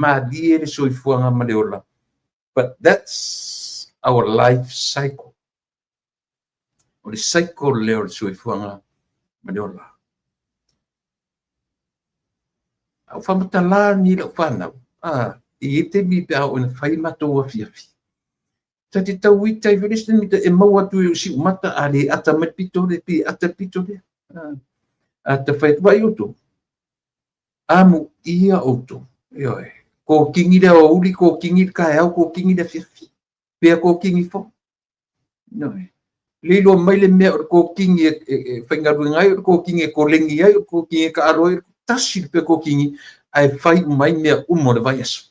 mali le soifuanga ma le ola but that's our life cycle o le cycle le o soifuanga ma le ola au famatala ni le fana I te mi pe au na fai mato wa fiafi tati tau I tai velistin mi te e maua tu si umata ale ata met pitore pi ata pitore ata fai vai uto amu ia uto ioe ko kingi le o uli ko kingi ka au ko kingi le fiafi pe ko kingi fo noi Lilo mai le mea o ko kingi e whaingaru ngai, o ko kingi e ko lengi ai, o ko kingi e ka aroi, tasi pe ko kingi, ai whai mai mea umo le vai aso.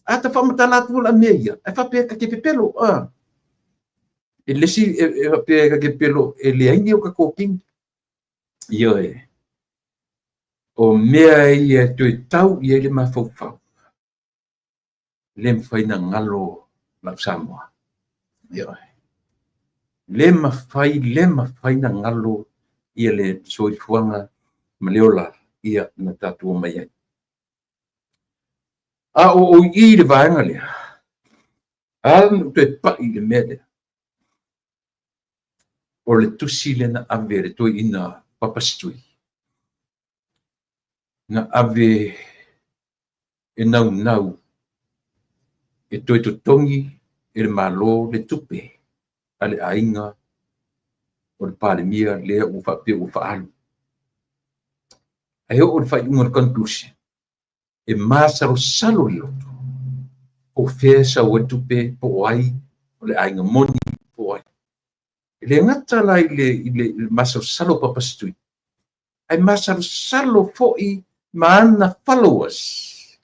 A ta whamatala tu la mea ia, ai whapea ka ke pepelo, e lesi e whapea ka ke pepelo, e le aingi o ka ko kingi. Ia e, o mea ia tu e tau ia le mawhauwhau. Le mwhaina ngalo la Samoa. Ia e. Le mawhai na ngalo ia le soifuanga maleola ia na tatua mai ai. A o i le vaenga lea. A tu e pai le mea lea. O le tusi le na ave le toi ina papastui. Na ave e nau e toi tutongi e le malo le tupe a le ainga o le palemia lea u whapea u whaalu. Ai o le whai unga conclusion. E masaro salo le loto. O fea sa o tupe po ai o le ainga moni po ai. Le ngata la ile masaro salo papastui. Ai masaro salo foi maana followers.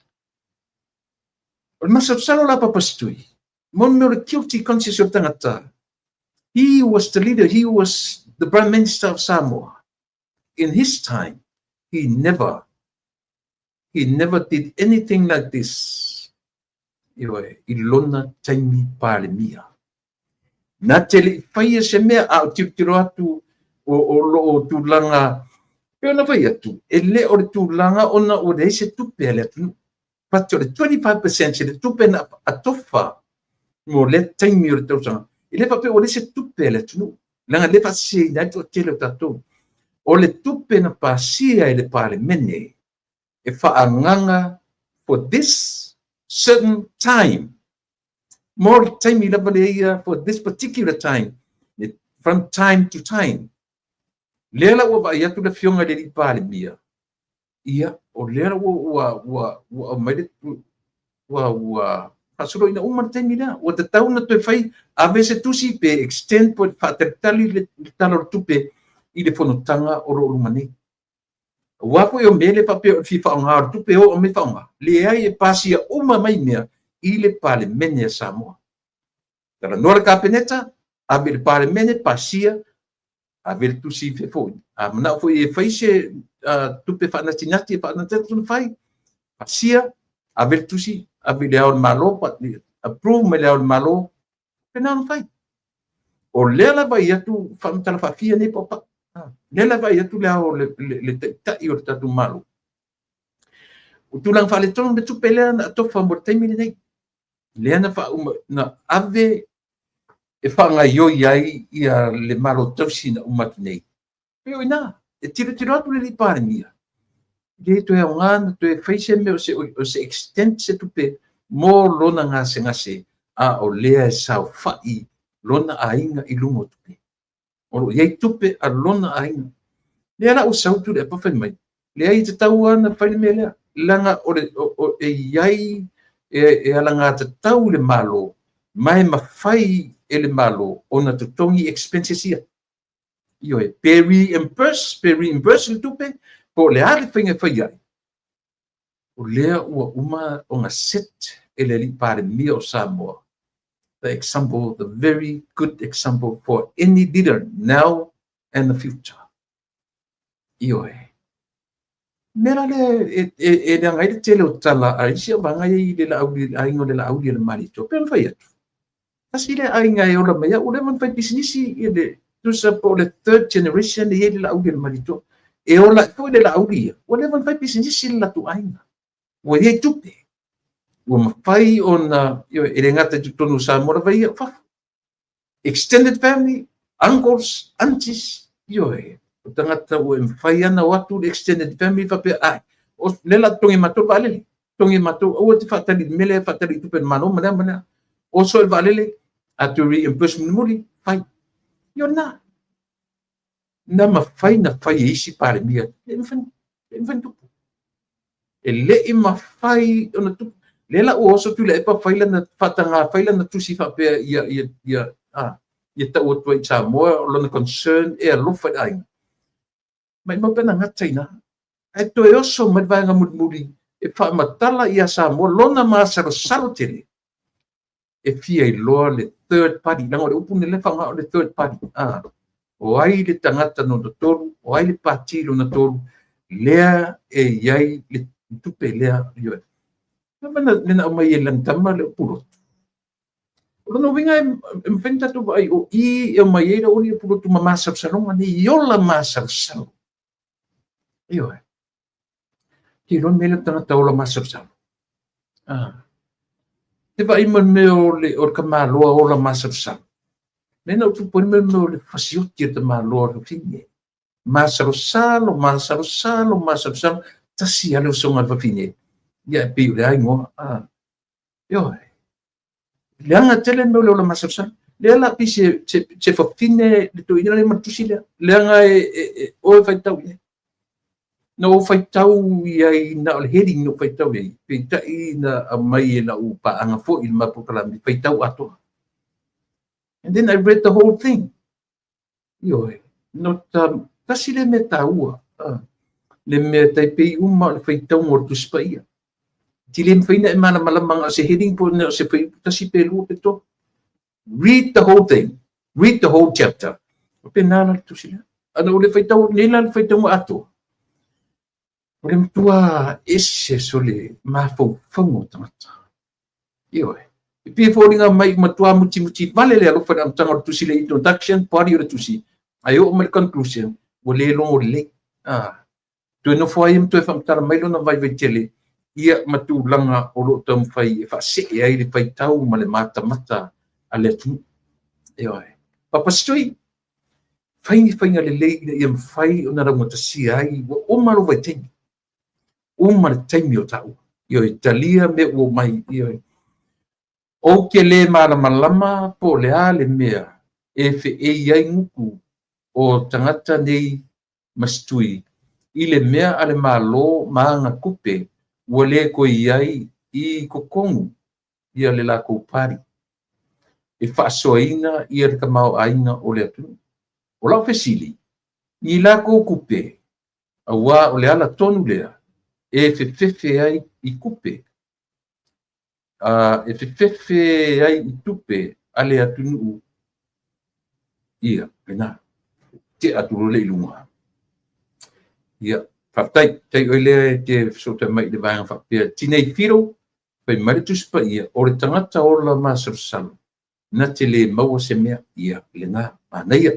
O le masaro salo la papastui. Mon me o le guilty conscience o tangata. He was the leader. He was the Prime Minister of Samoa. In his time, he never did anything like this. Ilona taimi palemia. Na tele faia se mea a tiro atu o tulanga. Peo na faia tu. Ele o tulanga ona o de se tupe ele atu. Pati o le 25% se le tupe na atofa. Mo le taimi o le tausanga. Ele pape o le se tupe ele atu. Langa le fa se na to tele tato. O le tupe na pasia ele pale mene. E whaanganga for this certain time. More time for this particular time. From time to time. Lela wa ia tu le fionga le pale mia. Ia o lela wa mai wa pasuro ina umar time la. O te tau na te fai ave se tusi pe extend po fatatali le talo tupe i le fonotanga o ro mani. Wako yo mele pape o fifa nga tupe o me fanga. Le ai e pasia uma mai mea i le pale mene Samoa. Tara nora kapeneta ave le pale mene pasia ave le tusi fe foi. A mana foi e faise tupe fanatinati fanatatu fai pasia ave le tusi ave le au malo pa approve me le au malo penan fai. O lela ba tu famtala fa fia ne papa. Lela vai atu le tai o tatu malu. O tulang fale tonu me tupe lea na atofa mo taimi nei. Lea na fa na ave e whanga ioi ai ia le malo tausi na umaki nei. Peo ina, e tiro atu le li pare mia. Le to e ngana, to e whaise me o se extent se tupe mo lona ngase a o lea e sao whai lona ainga i lungo tupe. O iei tupe a lona ainga. Lea la o sautu le pawhai mai. Lea i te tau ana whaile mea lea. Langa o e iai e alanga te tau le malo. Mai ma whai e le malo o na tutongi expenses ia. Io e pe reimburse le tupe po le ale whainga whai ai. O lea ua uma o ngā set e le li pare mia o Samoa. The example, the very good example for any leader now and the future. Io e. Mera le e ngai le tele o tala a isia vanga i le audi aingo le audi le marito. Pen fai atu. Asi le ainga e ola mea o le man fai businessi i le tu sa po le third generation i le audi le marito. E ola ko le audi. O le man fai businessi la tu ainga. O e tupe. O ma fai ona io e le ngata tu tonu sa mo vai fa. Extended family, uncles, aunties, io e o tangata o e whai ana o atu extended family whape ai. O lela tongi mato valele. Tongi mato o te whatari mele whatari tupe mano mana. O so e valele atu reimbursement muli whai. Io na. Na ma whai na whai e isi pare mia. Le mwhan tupu. E le i ma whai ona tupu. Lela o oso tu le e pa whaila na whatanga whaila na tusi whapea ia ia ta o toi Samoa o lona concern e alofa ai mai mo pena ngataina ai toi oso mai vanga mudmudi e fa matala ia Samoa lona masaro salo tele e fia i loa le third party nanga le upune le fanga o le third party o ai le tangata no toru o ai le patilo na toru lea e iai le tupe lea yo mana lena mai e lan tama le pulo no vinga em fenta tu ai o i e mai era o ni pulo tu mama sa salong ani yola masa sal yo ki ron mele tangata o la masa sal te vai man me o kamalo o la masa sal nena tu pon me le fasio ki te malo o fine masalo salo tasi ale songa va fine ya pi le ai ngo yo leanga tele me lo masalo sal le la pi se fa fine le to ina le matusi le leanga o fa tau no fa tau ia na le heading no fa tau ia pe ta ina mai na upa anga fo il ma pokala mi fa tau ato and then I read the whole thing yo no tasi le meta ua le me tai pe uma le fa tau mo tu spaia ti le fa ina mana malamanga se heading po na se fa tasi pe lu pe to read the whole thing read the whole chapter pe nana tu sila ana le fa tau le la fa tau ato Rem tua esse sole mafo fango tangata. Iyo Pi folding mai matua muti vale le alo fa tanga tu sile introduction party o tu si. Ayo o conclusion o le long o le. Tu no foi im tu fa tara mai lo na vai vetele. Ia matu langa o lo tam fai fa se ai le fai tau ma le mata ale tu. Iyo Papa stoi fai le ia fai ona ra mota si ai o malo vai tengi. Umar taimi o tau. Yo Italia me o mai yo. O ke le malama po le ale mea e fe e iai nguku o tangata nei mastui. I le mea ale malo maanga kupe ua le ko iai i kokongu ia le la pari. E whaasoaina ia le kamau aina o le atu. O lau fesili. I la kupe. Awa o le ala tonu lea. E fefe ai i kupe. E fefe ai i tupe ale atunu ia pena te aturu le ilunga. Ia fatai tai oile te so te mai le vanga fa pia tinei firo pe maritus pa ia o le tangata o la masal na te le maua se mea ia le na anaia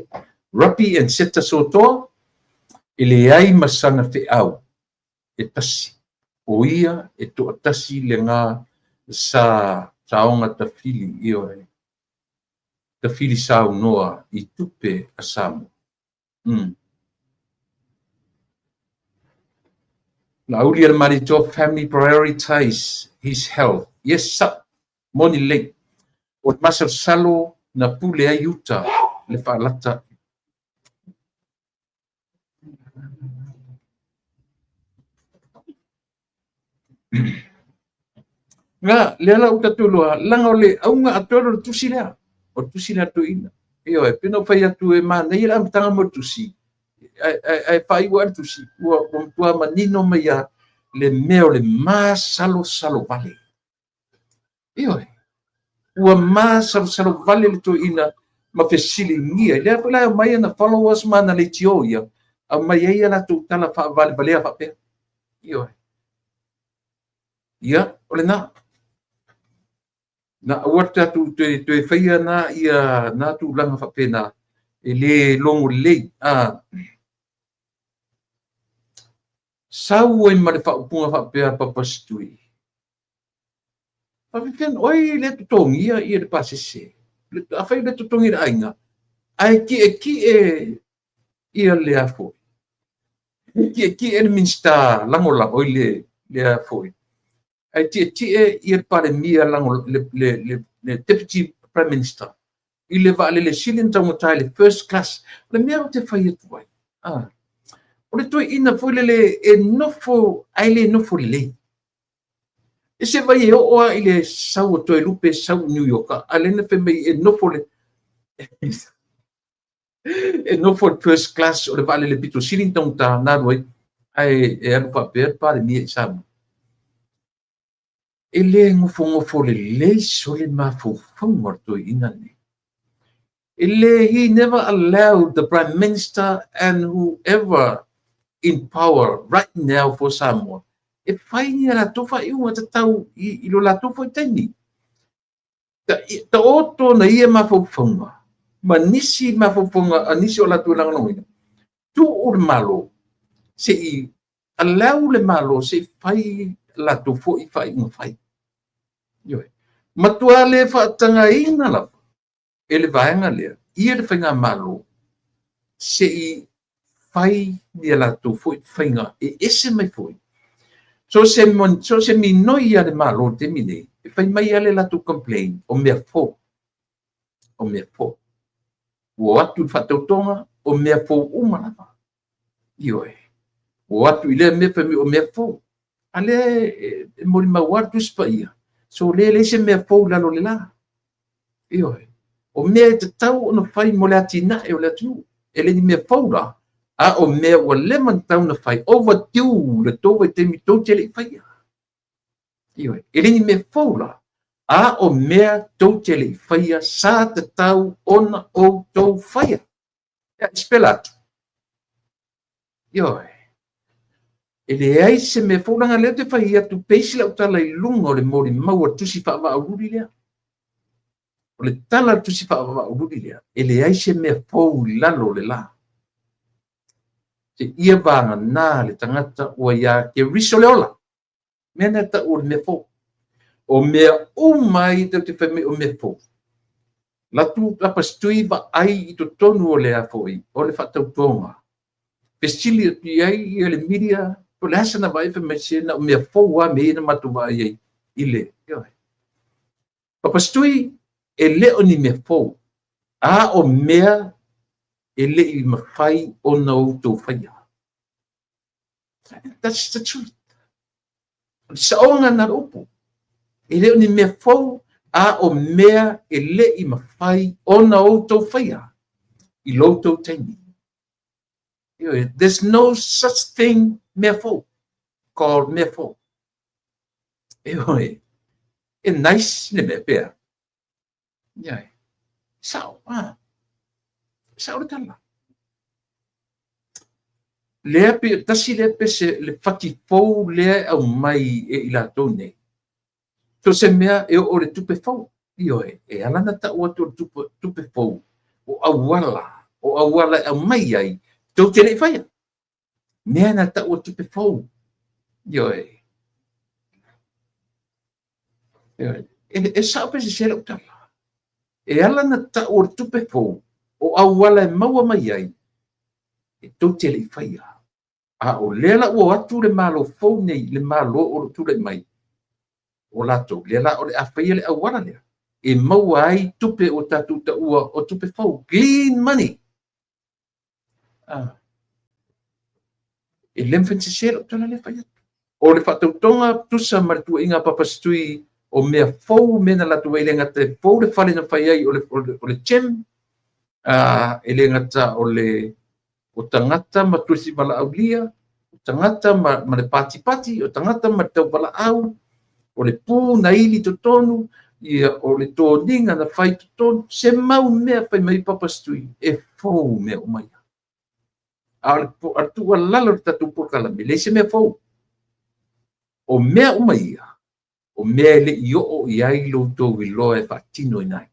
rapi and seta soto ele ai masana fe au e tasi o ia e to tasi le nga sa taonga ta fili io ta fili sa noa i tupe asamo la uli al marito family prioritize his health yes sir moni late o masal salo na pule ai uta le falata nga le la uta tuloa langa ole aunga atoro tusila o tusila to ina io e pino fai atu e mana ira tanga mo tusi ai fai wa tusi o tua manino meia le meo le masalo salo vale io o masalo vale le to ina ma fesili ngia le fa la mai na followers mana le tioia a mai ia la tu tala fa vale vale fa pe io ia ole na wata tu te faia na ia na tu langa fa pena ele longo le sau e mare fa punga fa pe papa stui fa ken oi le tongia ia de pasese le fa le tongia ainga ai ki e ia le afo ki e minsta lango la oi le afo ai ti ia pare mia lango le deputy prime minister ile va le silin tamo tale first class le mia te fai tu vai o le to ina foi le e nofo ai le nofo le e se vai o ile sau to lupe sau New York ale na fe mai e nofo le E no for first class o le vale le pito siling tong ta na roi ai e anu pa per pa le mi sa e le ngofo le so le mafo morto ina ni he never allowed the prime minister and whoever in power right now for Samoa e fai ni la tofa i un tau i lo la tofa tani ta oto na ia mafofonga ma nisi mafofonga anisi o la tulang no tu ur malo se i allow le malo se fai la tofo i fai un fai yo matua le fa tanga ina la ele vaenga le ia le fainga malo se i fai ni la tofo i fainga e ese mai foi so se mi noia le malo te mine e fai mai ale la tu complain o mea fo o atu fatautonga o mea fo umana yo o atu ile me fami o mea fo ale mo ma wartu spaia so le se mea fo la lo la yo o mea te tau no fai mo le atina e o le atu ele ni mea fo la a o mea o le man tau na fai over tiu le tove te mi to tele fai yo ele ni mea fo la a o mea to tele fai sa te tau ona o to fai ya spelat yo ele ai se me fōranga leo te whai atu peisi lau tala i lunga o le mori maua tusi whaava aururi lea. O le tala tusi whaava aururi lea. Ele ai se me fōu lalo le la. Te ia vanga nā le tangata ua ia ke riso le ola. Mena ta o le me fōu. O mea umai te te whame o me fōu. Latu apastui va ai i to tonu o le a fōi. O le whatau tonga. Pestili atu ai i le media o le asana vai fe mese na me fo wa me na matu vai ile yo papastui e le oni me fo a o mea e le i mafai o na to faia that's the truth sa onga na opo e le oni me fo a o mea e le i mafai o na to faia I loto tani there's no such thing mefo called mefo e nice le me pe sao sao tala le pe tasi le pe se le fati fo le au mai e ila tone to se mea e o le tupe fo e alana ta o to tupe fo o awala au mai ai to tele fai mea na ta o tupe fo e sa pe se le utala e ala na ta o tupe fo o awala maua mai ai e to tele fai a o lela o atu le malo fo nei le malo o tu le mai o lato lela o le afai le awala le e maua ai tupe o tatu ta ua o tupe fo clean money e lem fense selo tala le fai o le fatautonga tusa martua inga papastui o mea fou mena la tuai le ngata fou le fale na fai ai o le chem e le ngata o tangata matusi bala aulia o tangata ma le pati o tangata ma tau bala au o le pū na ili to tonu ia o le tōninga na fai to tonu se mau mea fai mai papastui e fou mea o mai Artua lalo tatu pukala le se me fo o mea umaia o mea le io o iai lo to wilo e fatino inai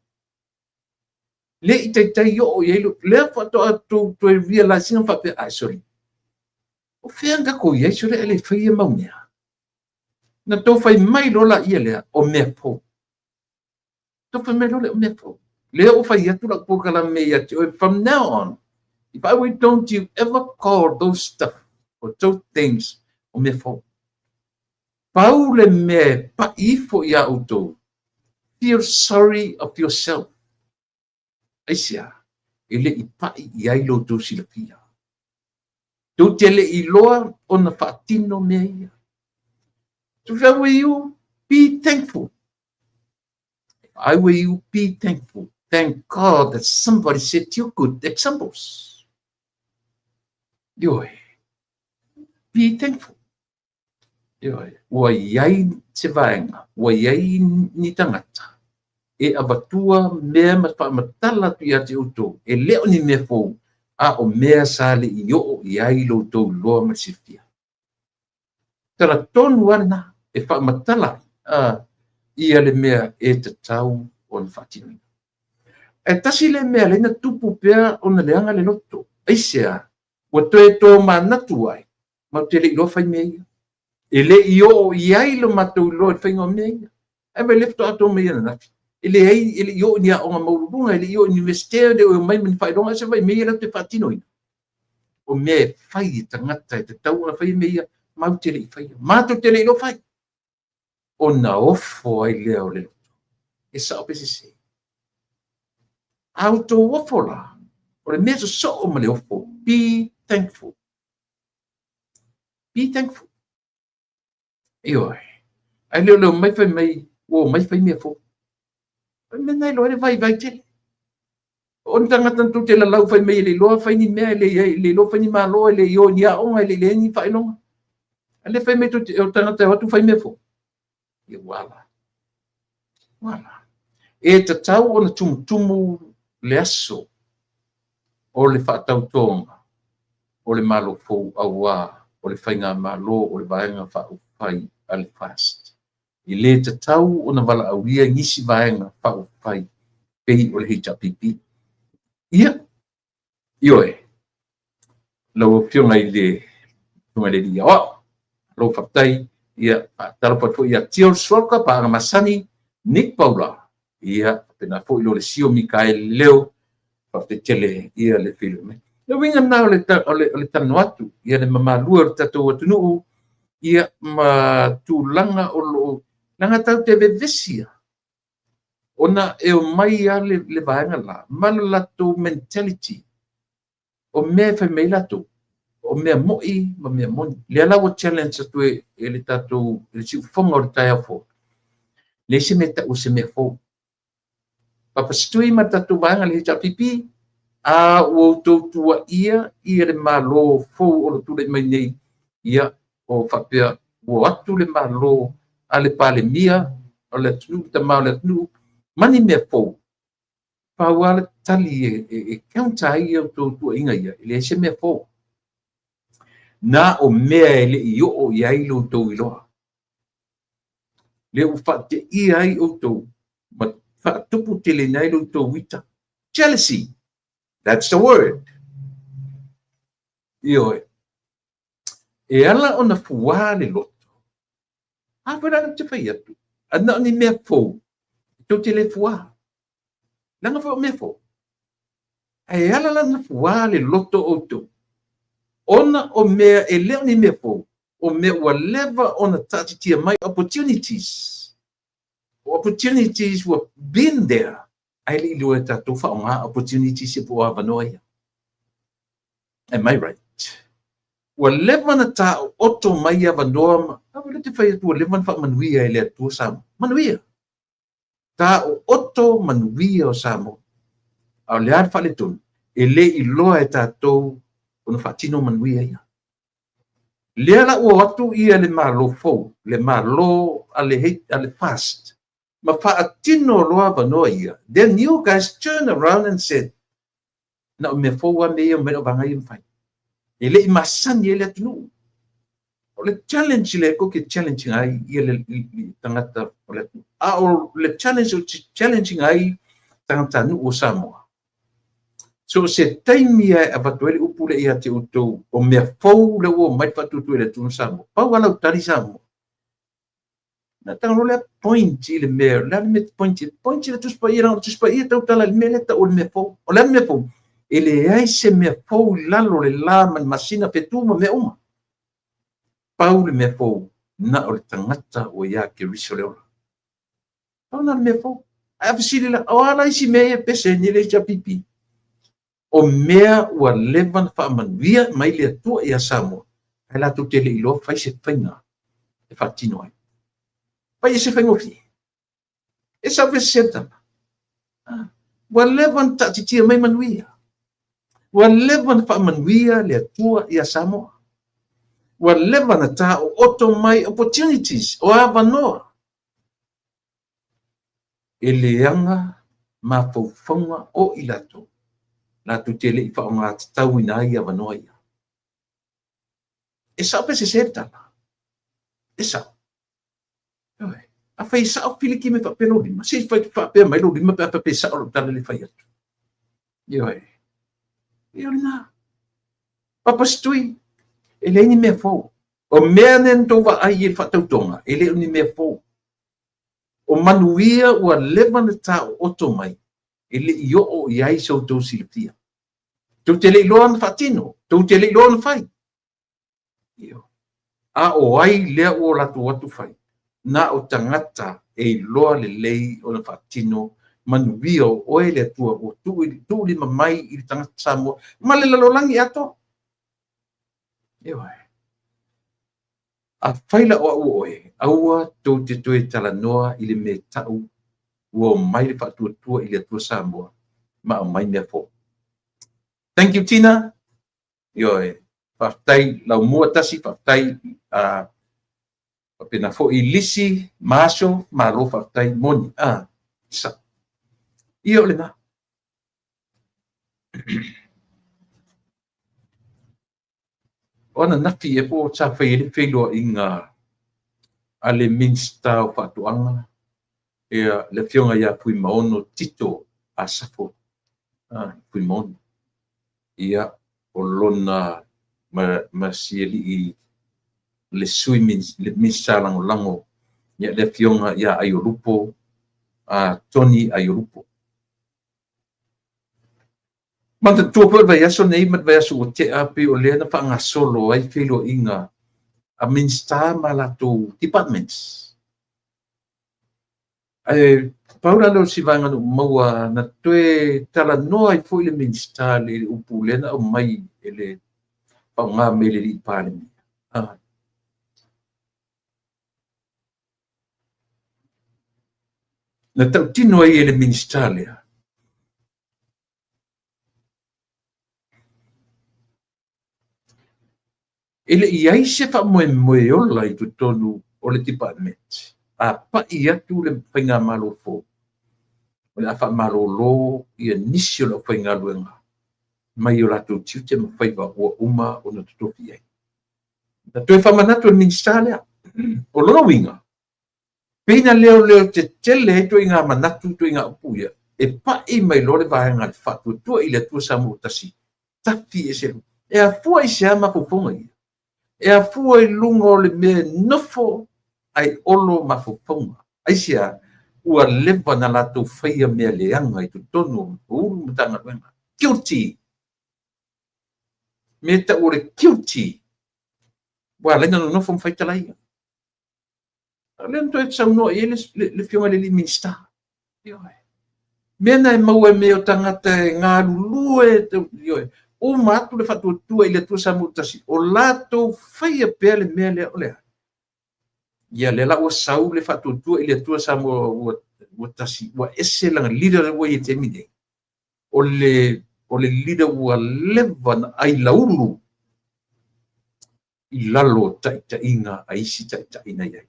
le itai io o iai lo le fa to realizing fa pe sorry o fianga ko iai sore ele fai e maumea na to fai mai lo la ia le o mea fo to fai mai lo le o mea fo le o fai atu la pukala mea from now on if I were, don't you ever call those stuff or those things o me fo. Paule me pa ifo ia auto. Feel sorry of yourself. Aisia, ele I pa ia ilo do silapia. Do tele I loa o na fatino mea ia. So if I were you, be thankful. If I were you, be thankful. Thank God that somebody set you good examples. Yoi. Be thankful. Yoi. Ua iai te vaenga. Ua iai ni tangata. E avatua mea matala tu ia te uto. E leo ni mea fou. A o mea sale i o iai lo tau loa masifia. Tara tonu ana e whaamatala. Ia le mea e te tau o na whaatinu. E tasi le mea le na tupu pea o na leanga le loto. Eisea, ua toe tō manatu ai. Mau te le ilo whai mea ia. E le i o iai lo matou lo e whaingo mea ia. E me lefto ato mea na nafi. E le i o ni a o ngā maurunga, e le i o universitea le o mai mani whaironga se vai mea la te whaatino ina. O mea e whai tangata e te tau na whai mea ia. Mau te le i whai. Mātou te le ilo whai. O na ofo ai leo le loto. E sa o pesi se. Auto ofo la. O le mea so o ma le ofo. Be thankful. Be thankful. Ioi. Ai leo mai whai mai. O mai whai mea fo. Me nai loa le vai tele. O ni tangata tu te la lau whai mai le loa whai ni mea le loa whai ni maa loa le io ni a onga le ni whai longa. Ale whai mai tu o tangata watu whai mea fo. Ia wala. Wala. E te tau o na tumutumu le aso o le whaatau tonga, o le malo fou awa, o le whainga malo, o le vaenga whau whai ale fast. I le te tau o na wala awia ngisi vaenga whau whai pei o le HRPP. Ia, ioe, lau pionga i le tunga le dia o, lau whaptai, ia, tarapatu ia tio sualka pa anga masani, Nick Paula, ia, pena fo ilo le sio Mikael leo, pa te tele ia le filme. Le winga na le tanu atu, ia le mamalua le tatou atunuu, ia ma tūlanga o lo, langa tau te vevesia. Ona e o mai a le vaenga la, malo lato mentality, o mea whai mei lato, o mea moi, ma mea moni. Le alawa challenge atu e le tatou, le si ufonga o le tai afo. Le se meta o se mea fo. Papastui ma tatou vaenga le HRPP, a o tautua ia le malo fou o le tule mai nei ia o whapea o atu le malo a le pale mia o le tunu ta mau le tunu mani mea fou paua le tali e kaunta ia o tautua inga ia le se mea fou na o mea le i o iai lo tau iloa le u whate ia ai o tau ma whatupu tele nei lo tau wita jealousy. That's the word. Ioe. E ala o na fuā le loto. Hawera te whai atu. Ana ni mea fou. Tau te le fuā. Langa fo mea fou. E ala la na fuā le loto o tau. Ona o mea e leo ni mea fou. O mea ua leva ona tatitia mai opportunities. Opportunities were been there. Ai li lua e tātou whaonga opportunities e po awanoia. Am I right? Ua lewa na tā oto mai awanoa, awa le te whai atu, ua lewa na wha manuia e le atua Samo. Manuia. Tā oto manuia o Samo. Au le ar whale tonu. E le i loa e tātou o na whaatino manuia ia. Lea la ua atu ia le malo fou, le malo ale fast. Ma whaatino loa wanoa ia. Then you guys turn around and said, na o mea fōua mea o mea vanga i mwhai. E le i masani e le atunu. O le challenge le ko ke challenging ai ia le tangata o le atunu. A o le challenging ai tangata nu o Samoa. So se taimi ai avatuele upule ia te utou o mea fōu le ua mai whatutu e le atunu Samoa. Pau ala utari Samoa. Na tangalo le point i le mea, le me point i le tuspa ia tau tala le mea le ta o le mea fōu. O le mea fōu. E le ai se mea fōu lalo le la man masina petu ma mea uma. Pau le mea fōu na o le tangata o ia ke riso le ola. Pau na le mea fōu. Ai awhisiri la, o ala isi mea e pese ni le japipi. O mea ua levan whaamanuia mai le atua ia Samoa. Ai la tu tele ilo fai se whainga e whaatino ai. Pai se whaingofi. E sa vese setama. Ua leva na taʻititia mai manuia. Ua leva na faamanuia le atua ia Samoa. Ua leva na ta'o'oto mai opportunities o avanoa. E leanga mafaufauga o i latou. Latou te le'i fa'aogātatau ina ai avanoa ia. E sa'o pese se tala. E sa'o. A fai sa'o piliki me fa'apelo lima. Se fa'apea mai lo lima pe fa'apea sa'o lo tala le fai atu. Ioe. Io na. Papastui. E le ni mea fou. O mea nen tau wa'ai e whātautonga. E le ni mea fou. O manuia ua leva na ta'o'oto mai. E le i o'o i ai sau tau silipia. Tau te le iloa na whātino. Tau te le iloa na whai. Io. A o ai lea o latu watu whai. Na o tangata e iloa le lei o na whātino. Manuia o oe le atua o tu lima mai i le tangata Samoa. Ma le lalolangi ato. Io ai. A whaila o au oe. Aua tau te toe tala noa i le me tau. Ua mai le whātua i le atua Samoa. Ma o mai mea fo. Thank you, Tina. Ioe. Whaftai lau mua tasi. Whaftai pena fo i lisi. Maso. Malo whaftai moni. Sa. Io le na. Ona nafi e po sa whaile whailua i ngā ale minsta o whātuanga. Ea le whionga ia pui maono tito a safo. Pui maono. Ia o lona ma sieli i le sui le minsta lango. Ia le whionga ia Aiolupo. Tony Aiolupo. Manta tua vai aso nei mat vai aso o te api o lea na whaanga solo ai whilo inga a minsta malato departments. Paula lo si vanga no maua na toe tala noa i fo ile minsta le upu lena o mai ele whaanga mele li pāle mi. Na tau tino ai ele minsta lea. Ele iai se whamoe ola i tu tonu o le department. Pa i atu le whainga malo fo. O le awha malo lo i a nisi o le whainga luenga. Mai o lato tiute ma whaiva ua uma o na tutofi ai. Na toe whamanatu o minsta lea. O lona winga. Pena leo te tele he to i ngā manatu to i ngā upuia. E pa i mai lo le vahenga le whatu tua i le tua samu o tasi. Tapi e se. E a fua i se ama pupunga i. E a fua i lunga o le mea nofo ai olo mafoponga. Ai sia ua lewa na lato whaia mea leanga i tu tono o uru mtanga wenga. Guilty. Me ta ore guilty. Wa lenga no nofo mwhaitalai. Lento e tsau no e le whionga le li minsta. Mena e maua me o tangata e ngā lulue. O matu le whatuatua i le tua samutasi. O lato whaia pēr le mea lea o lea. Ia le la ua sau le whatuatua i le tua samutasi. Ua ese langa lida le ua i te mine. O le lida ua lewa na ai laulu. I lalo taita inga a isi taita ina iai.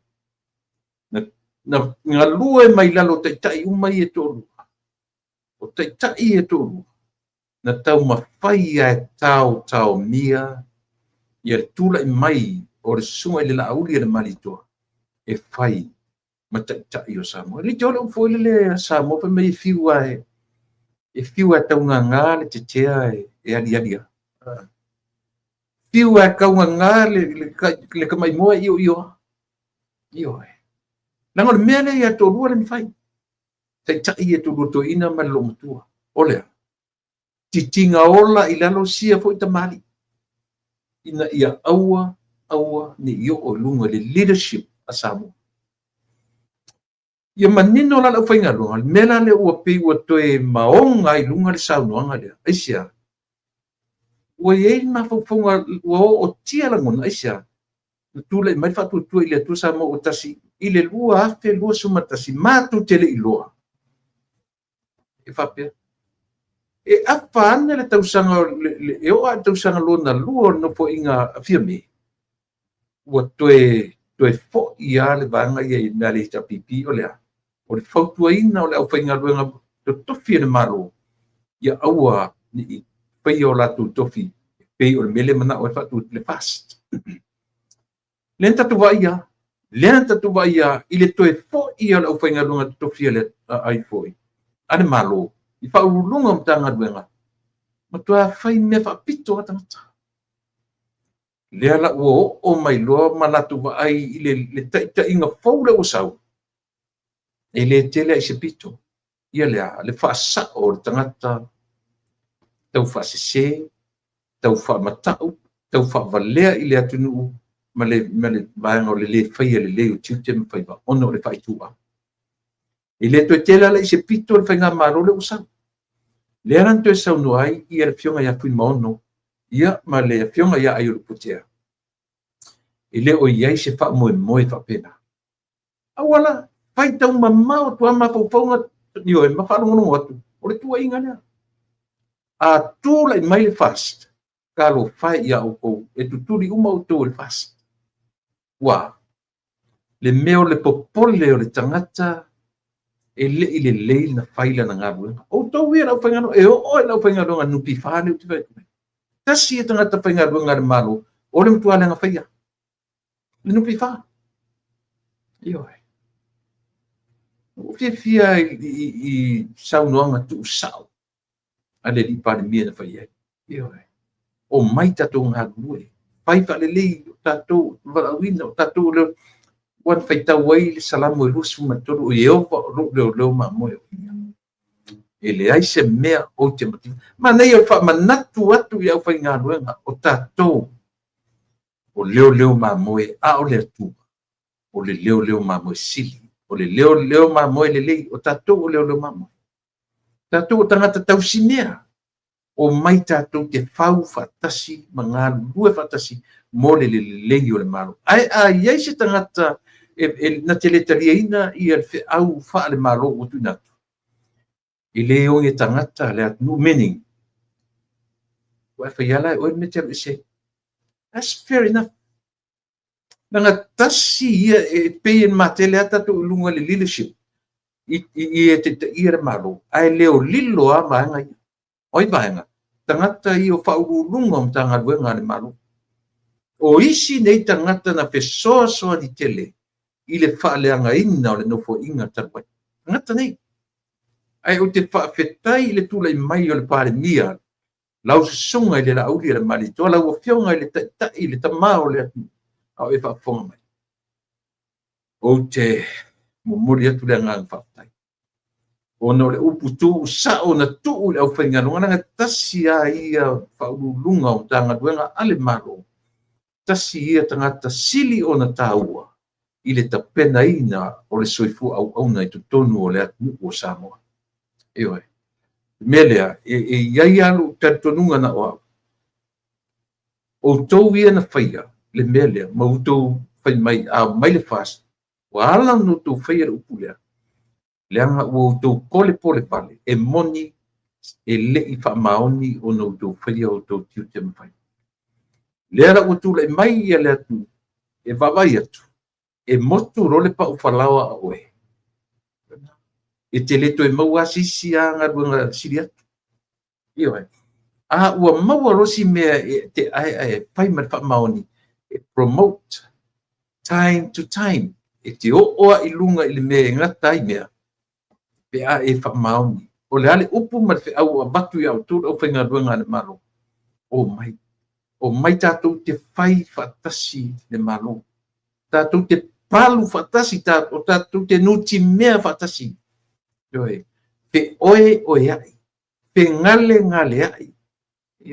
Na ngā lua e mai lalo taita i umai e tolu. O taita i e tolu. Na tau mawhai e tau mia, ia tula i mai o le sunga i le lauli e le malitoa, e whai mataitai o Samoa. Li tole o fwile le Samoa, pa mei whiua e tau ngā le te tea e alialia. Whiua e kau ngā le kamai moa io. Io e. Lango le mea le ia tōrua le mwhai. Taitai e tōrua to ina ma lo mutua. Olea. Titinga ola i lalo sia fo i tamali. Ina ia aua ni io o lunga le leadership a Samoa. Ia manino la whainga lunga, mela le ua pei ua toe maonga i lunga le saunoanga lea. Aisia, ua iei mawhauwhaunga ua o tia langona, aisia, na tūle mai whatu tua i le tua Samoa o tasi, i le lua sumatasi, mātu tele i loa. E whapea. e apa ana le tausanga e o a tausanga lona lua no po inga firme ua toe fo ia le vanga ia ina le tapipi o le o le fautuaina o le au whainga luenga to tofi le malo ia aua ni pei o latu tofi pei o le mele mana o fatu le fast len tatu vai ia i le toe fo ia le au whainga luenga to tofi le ai foi ane malo i whaurulunga mtanga luenga matua fai me whapito atangata lea la ua o mai loa malatu vai i le taita inga fau le usau e le tele i se pito ia le whaasa o le tangata tau whaasese tau whaamatau tau whaavalea i le atunu ma le vaenga o le whaia le o tiute ma whaiva ono le whaitua i le toi tele ala i se pito le whainga maro le usau lea ran toi sau noai ia le fionga ia pui maono ia ma le fionga ia ai o le putea i le o iai se wha moe whapena awala pai tau mamao tua ma faufaunga ni o e mawhanongono atu o le tua inga nea a tūla i mai le fast ka lo fai ia o kou e tuturi uma o tō le fast wa le meo le popole o le tangata e le i le leil na faila na ngabu o tō wea lau whaingano e o lau whaingano nga nupi whane o te whai tasi e tangata whaingano nga le malo o le mtua le nga whaia le nupi whane iyo e o fia i sau noanga tu sau ale li pa mia na fai iyo o mai tatou nga lue pai pa le lei tatou varawina tatou le wan fai tawai le salamu e lusu matoro o Yehova lo ma mo ele ai se mea o te mati ma nei o fa manatu atu ia fai nga luenga o tatou o leo ma mo a o le atu o le leo ma mo sili o le leo ma mo le lei o tatou o leo ma mo tatou tangata tausinea o mai tatou te fau fatasi manga lue fatasi mo le lei o le malo ai se tangata na teletariaina ia le au fa le malo o tunatu i le o e tangata le atu meaning wa fa yala o me te se that's fair enough nanga tasi ia e pe en matele ata to lunga le leadership i te ia malo ai leo lilo a manga oi baenga tangata i o whaurulunga o tanga luenga le malo o isi nei tangata na pesoa soa di tele i le whaaleanga ina o le nofo inga tarwai tangata nei ai o te whaafetai i le tula i mai o le pare mia lau sunga i le la auri le mali toa lau o fionga i le tai le tamao le atu au e whaafonga mai o te mumuri atu le ngang whaatai ono le uputu sa ona tu le au whainga nunga nga tasi a ia whaurulunga o tanga duenga ale malo tasi ia tangata sili ona taua i le tapena ina o le soifu au na i tutonu o le atu o Samoa eoi melea iai alu tatonunga na o tau ia na whaia le melea mautou whai mai a mai le fast wa ala no tau whaia le upulea leanga o tau pole pale e moni e le i whaamaoni o no tau whaia o tau tiu te mawhai lea o tau le mai ia le atu e wawai atu e motu role pa o whalawa a oe e te leto e maua sisi a ngā ruanga siri atu iyo ai a ua maua rosi mea te ai pai mai whaamaoni e promote time to time e te oa i lunga i le mea ngata i mea pe a e whaamaoni o le ale upu ma le au a batu i au tūra o whainga ruanga le malo o mai tātou te whai whatasi le malo tātou te palu whatasi tātou te nuti mea whatasi yoe pe oe ai pe ngale ai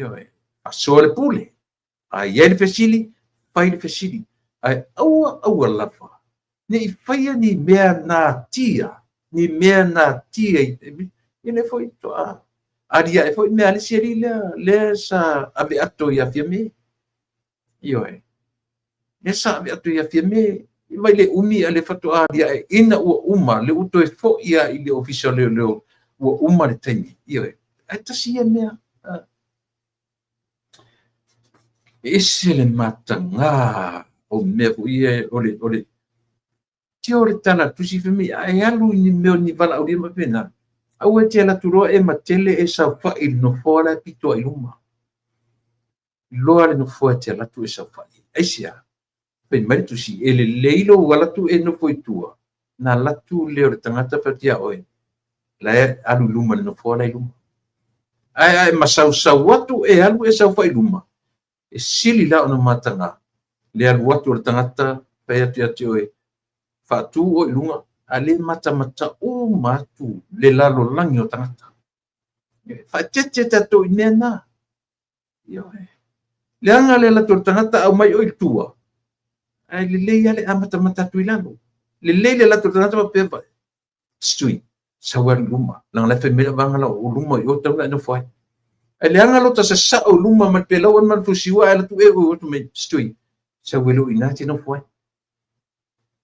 yoe a soa le pule a iai le fesili pai le fesili ai aua lafa ne i whaia ni mea nā tia i le foi to a ria e foi mea le siri le sa ave ato ia fia me yoe le sa ave ato ia fia me i mai le umi a le fatu a ria ina ua uma le uto e fo ia i le official le ua uma le taimi yoe ai tasia mea ese le matanga o mea ia ole tio le tala tusi femi ai alu ni meo ni vala o lima pena au e te ala turoa e matele e sa fai no fora pito ai luma loa le no fora te ala tu e sa fai ai sia pen mai tusi ele leilo wala tu e no foi tua na latu le o tangata fatia oe la alu luma le no fora ai luma ai masau sau watu e alu e sa fai luma e sili la ona matanga le alu watu o tangata pe ati oe fatu o lunga ale mata matu le lalo langi o tangata fa tete tato inena yo le anga le la tangata au mai o tua ai le ale amata tu ilalo le la tangata pa peva stui sawar luma lang la femela banga la o luma yo tanga no foi ai le anga lo ta sa o luma ma pela on man fusiwa ala tu e o tu me stui sawelo inati no foi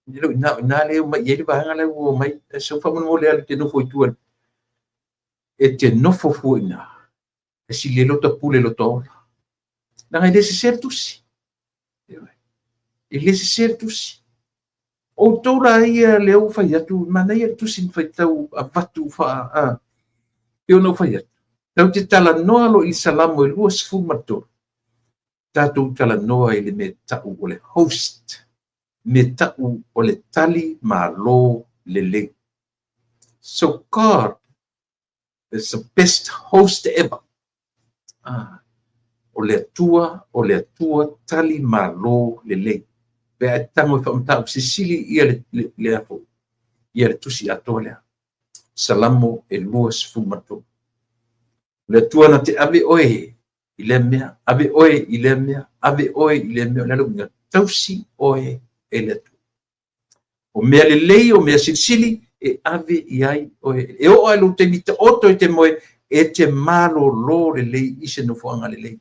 Nilo na le mai ye ba ngala wo mai so fa mo le te no foi tuan e te no fo fu ina e si le lo ta pule lo to na ngai desse certus e le certus o to la ia le o fa ya tu mana ia tu sin fa tau a fatu fa eu no fa ya tau te tala no lo il salamo e luas fu mato tatu tala no ele me ta o le host me ta'u o le tali malo lele. So God is the best host ever. O le tua tali malo lele. Pe a tango fa mtau sisili ia le apo. Ia le tusi ato lea. Salamo e luas fumato. Le tua na te ave oe ile mea, ave oe ile mea, ave oe ile mea. Lalo minga tausi oe ele o mea lelei o mea sili e ave iai o e o ai lo te mita oto e te moe e te malo lo lelei ise no fuanga lelei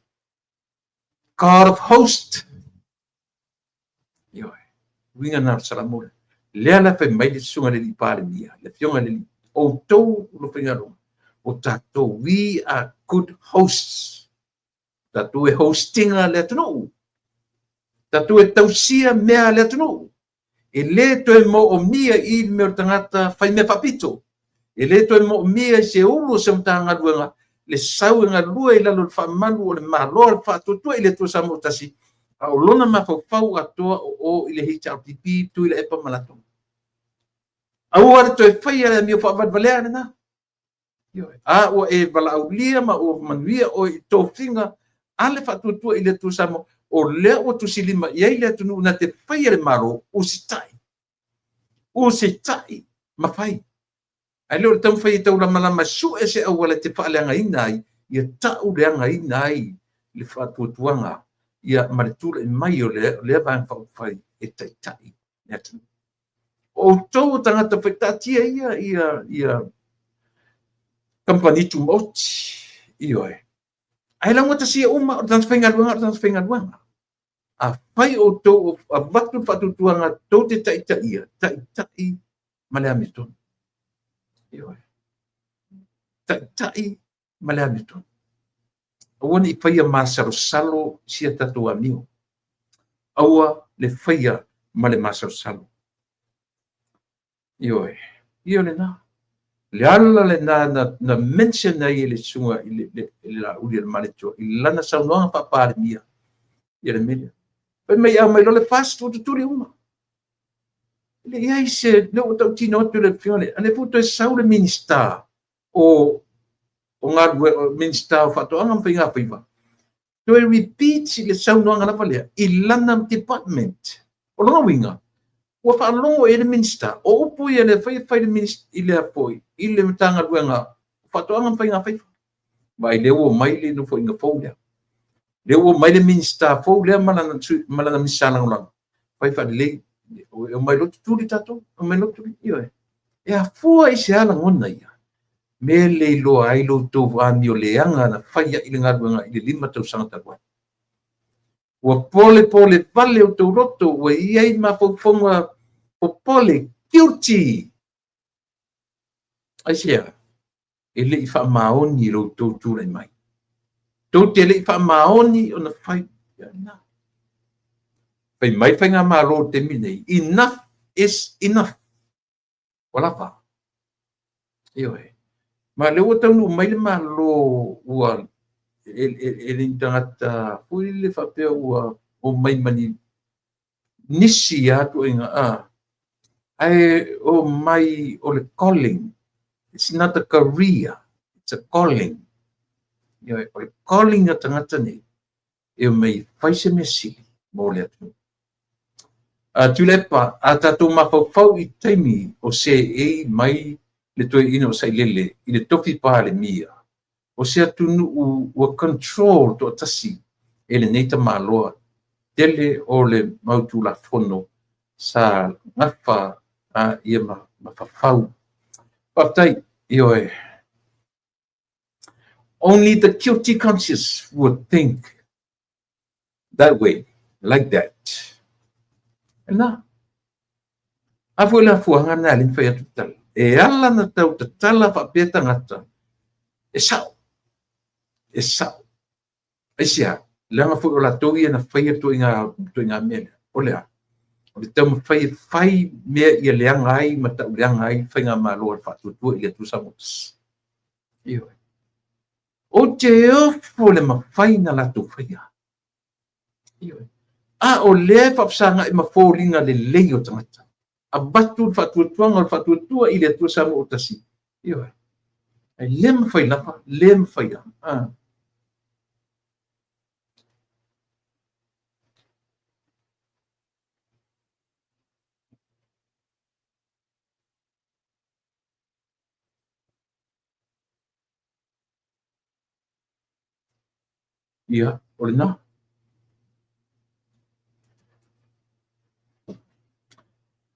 God of host yo winga na salamore lea la fe mai le sunga le pare mia le fionga le o tou lo fingaro o tato we are good hosts tato e hostinga le tno tato e tausia mea le tno e le toe mo o mia i me o tangata fai me papito e le toe mo o mia se ulu se mtanga luenga le sau nga lua i lalo fa malu o le malo fa tutu i le tu sa mo tasi a o lona ma fa fau atoa o i le hita pipi tu i le epa malato a o ar toe fai ala mi fa vad valea na yo a o e vala aulia ma o manuia o i to finga ale fa tutu i le tu sa mo o le o tu silima ia le tu na te fai le maro o se tai ma fai ai le tam fai tau la mala masu e se awala te fa le nga inai ia ta u le nga inai le fa tu tuanga ia maritura e mai o le ban fa fai e tai net o to tanga te fetatia ia company tu moti io ai la ngota sia uma o tan fenga luanga a pai o to a vatu fatu tuanga to te tai male amiton yo tai male amiton o ni pai a masaro salo sia tatu amio aua le faia male masaro salo yo le na le alla le na mention na ile sunga ile la uli le male to ile na sa no pa par mia ile media pe me ia mai lo le fast tu le uma le ia se no to tino to le fiole ane puto e sa le minister o nga minister fa to anga pinga piva to repeat le sa no anga la vale ilana department o lo winga o fa lo e le minister o pu ia le fai le minister ile apoi ile mtanga luenga fa to anga pinga piva vai le o mai le no foi nga folia le o mai le minister fo le malana misala ngolanga pai fa le o mai lo tu tato o mai lo tu io e a fu ai se ala ngona ia me le lo ai lo to va mi o le anga na fa ia ile ngadunga ile lima tau sanga ta o pole pale o to roto o ia ma fo fonga o pole guilty ai se e le'i whaamaoni lo tūtūrai mai. Tau te le'i whaamaoni o na whai, na. Whai mai whai ngā mālo te minei. Enough is enough. Wala pa. Io e. Ma leo taunu mai le mālo ua e tangata pui le whapea ua o mai mani nisi atu inga ai o mai o le calling. It's not a career. It's a calling. Io e. O le calling a tangata nei. E o mai whaise me sili. Mo le atu. Tulepa, a tātou mawhauwhau I taimi o se e mai le toi ina o sai lele, I le tofi pā le mia. O se atunu ua control to atasi e le neita māloa, tele o le mautu la fono sa ngawha ia mawhauwhau. Paftai, io e. Only the guilty conscious would think that way, like that. Na. Afu la fuanga na lin fai atu tala. E ala na tau ta tala fa peta ngata. E sao. E sao. E sia. Langa fu o la togi na fai atu inga mele. Olea. O le tau fai mea ia leanga ai, ma tau leanga ai, fai ngā māloa fa tutua ia tu samotas. Iyo. O te ofo le ma fai na la tu fai. Iyo. O le whapsanga I mawhoringa le leo tangata. A batu whatuatuanga o whatuatua I le atua samo o tasi. Iyo e. Ai le mawhai lapa, le mawhai a. Ia, o le nā.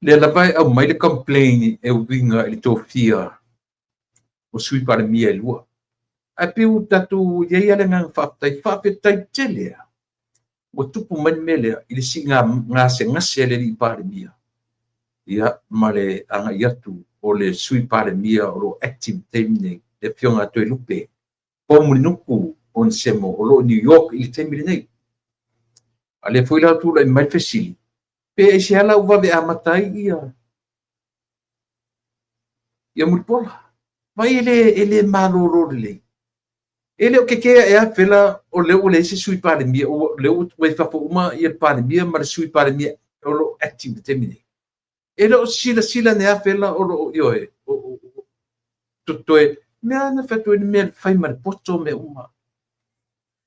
Le lapai au mai le complain e winga I le tōwhia o sui pare mia I lua. A piu tatu iei ale ngang whaptai telea. O tupu mani mele I le si ngā se ngase le li pare mia. Ia, ma le anga iatu o le sui pare mia o lo active teimine le fionga toi lupe. Po mulinuku on semo o lo New York I le teimine nei. A le fuila tu la I mai fesili. Pe e se ala uwa ve amatai ia. Ia mulpola. Vai ele maloro le. Ele o que é a fela o le se sui pare mia o le o vai fa uma ia pare mia ma sui pare mia o lo active termine. Ele o sila ne a fela o lo io e o tutto e me ana fatto in me fai mal poto me uma.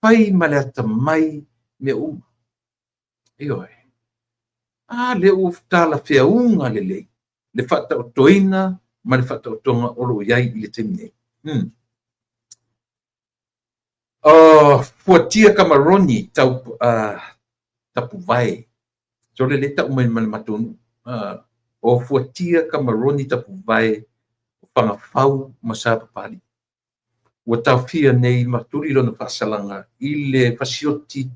Fai mal ata mai me uma. Io e. Le uftala fea unga le fata o toina, ma le fata o tonga o lo iai I le temine. Fuatia Camaroni tapu vai. So le ta umai matonu. O fuatia Camaroni tapu vai o pangafau masapa pali. Ua tawhia nei maturi lona whasalanga I le fasioti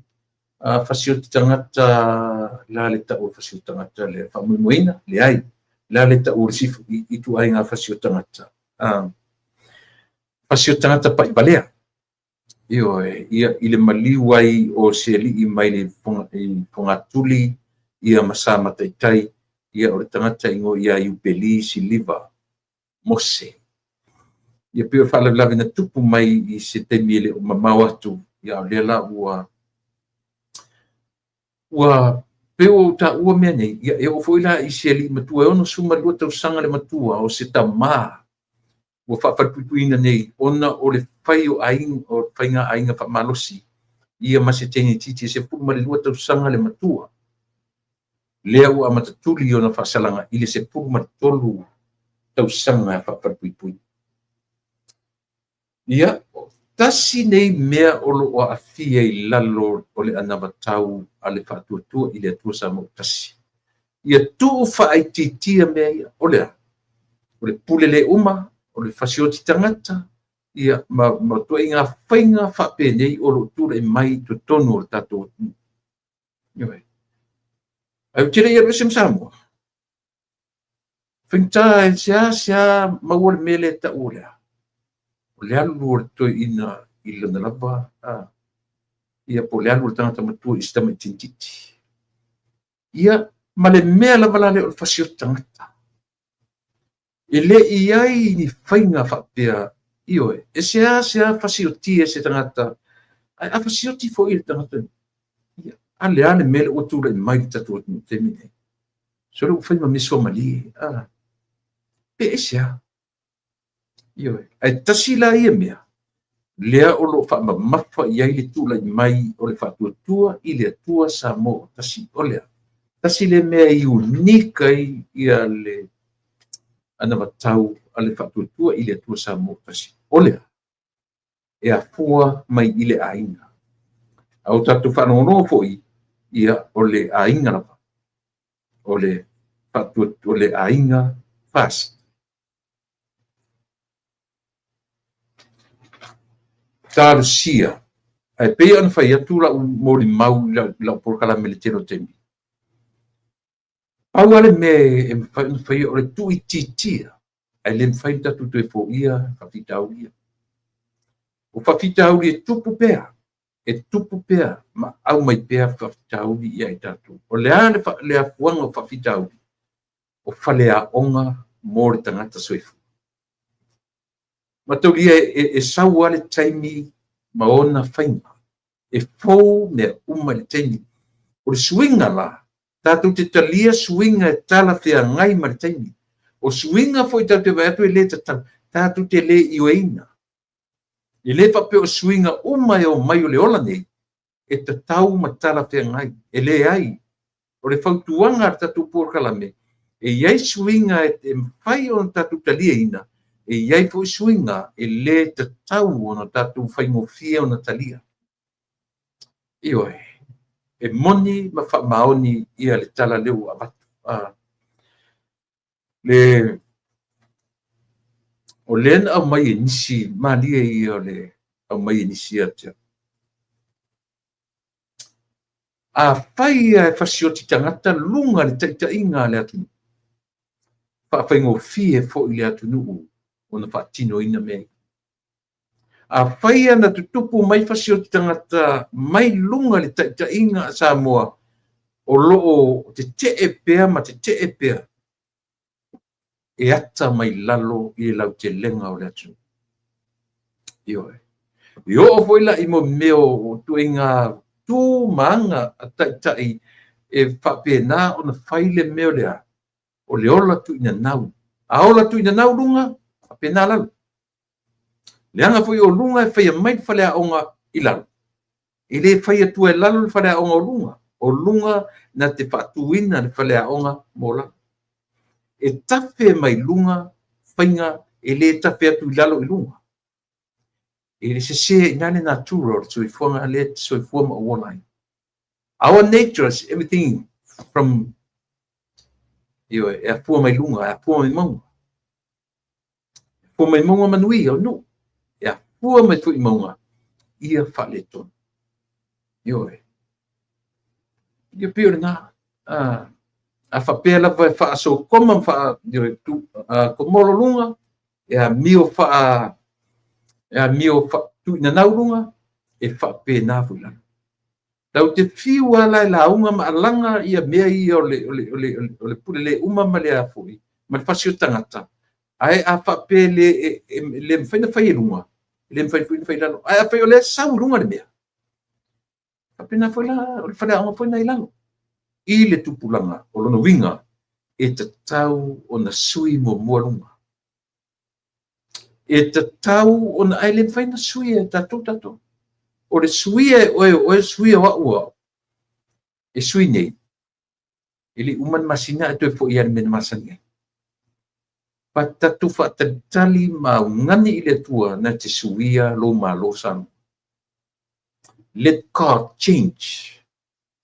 tangata la le ta o fasioti tangata le whamuimoina le ai la le ta o sifu I tu ai ngā fasioti tangata fasioti tangata pa I balea io ia I le maliu ai o se li I mai le pongatuli ia masama taitai ia o le tangata ingo ia iupeli si liva mose ia pio whalavilavi na tupu mai I se temile o mamau atu ia o lela ua peo ta ua mea nei, ia o foila I se li matua, e ono suma lua tau sanga le matua, o se ta maa, ua whapatupuina nei, ona o le whai o whainga ainga whamalosi, ia mase teni titi, se puma le lua tau sanga le matua, lea ua matatuli o na whasalanga, ili se puma tolu tau sanga whapatupuina. Ia, tasi nei mea o lo o afia I lalo o le anavatau a le whatuatua I le atua sa mo tasi. Ia tuu whaititia mea ia o lea. O le pule le uma, o le fasioti tangata, ia ma tua I ngā whainga whape nei o lo tura mai to tonu o le tato. Ioi. Au tira ia resim Samoa. Whaingta sia maua le mele ta o lea. o le alu o le toi ina i lana lava ia po le alu o le tagata matua i se tamaʻitinititi ia ma le mea lava la le o le fasio tagata e leʻi ai ni faiga faapea ioe e sea fasiotia se tagata ae a fasioti foʻi le tagata ia ale a le mea le ua tulaʻi mai le tatou atunutemi nei so le ua fai ma meso amalie pe ese a ioe ae tasi la ia mea lea o loo faamamafa i ai le tulaʻi mai o le faatuatua i le atua sa mo o tasi o lea tasi le mea i unika ai ia le ana vatau a le faatuatua i le atua sa mo o tasi o lea e afua mai i le aiga au tatou faanogonogo foʻi ia o le aiga lava o le faatuatua o le aiga fast talusia ae pei ona fai atu lau mo limau lau polokalame le telo temi au ale mea e mafai ona faia o le tuʻititia ae lē mafai le tatou toe foʻia faafitaulia o faafitauli e tupu pea ma au mai pea faafitauli ia i tatou o le a le afuaga o faafitauli o faleaʻoga mo le tagata soifua ma taulia e sau a le taimi ma ona faiga e fou mea uma le taimi o le suiga la tatou te talia suiga e tala feagai ma le taimi o suiga foʻi tatou te vai atu e lē tatau tatou te lē ioeina i lē faapea o suiga uma e o mai o le ola nei e tatau ma tala feagai e lē ai o le fautuaga a le tatou polokalame e iai suiga e mafai ona tatou talia ina e iai foʻi suiga e lē tatau ona tatou faigofia ona talia ioe e moni ma faamaoni ia le tala leu avatu le o lea na aumai e nisi malia ia o le aumai e nisi atea afai e fasioti tagata luga le taʻitaʻiga a le atunuu faafaigofie foʻi le atunuu ona faatinoina mea afai ana tutupu mai fasioti tagata mai luga le taʻitaʻiga a Samoa o loo tetee pea ma tetee pea e ata mai lalo i le lautelega o le atunuu ioe i oo foʻi laʻi mo mea o tuaiga tumaaga a taʻitaʻi e faapena ona fai le mea o le a o le ola tuʻinanau a ola tuʻinanau luga faapena lalo leanga foi o lunga e faia mai faleaʻoga i lalo i lē fai atua e lalo le faleaʻoga o lunga na te faatuina le faleaʻoga mo lalo e tafe mai lunga faiga e lē tafe atu i lalo i lunga e le sesē ina le natura o le soifuaga a lē te soifua ma ua ai our nature is everything from e afua mai lunga e afua mai mauga manui o nuu e afua mai foʻi mauga ia faaletonu ioe ia pei o lenā a faapea lava e faasokoma ma komolo luga e amio tuʻinanau luga e faapena foi lalo lau te fiu ala e lauga ma alaga ia mea ia o le pulele uma ma le a foʻi ma le fasio tagata ae a faapea le mafaina fai e luga le mafaifuina fai lalo ae afai o le sau luga le mea faapena foi la o le faleaʻoga foi nai lalo i le tupulaga o lona uiga e tatau ona sui muamua luga e tatau ona ae le mafaina suia e tatou o le suia e oe suia oaʻua e sui nei e leʻi uma le masina e toe foʻi ana mena masani ai patatu faatalitali ma augani i le atua na te suia lou malo Samoa. Let God change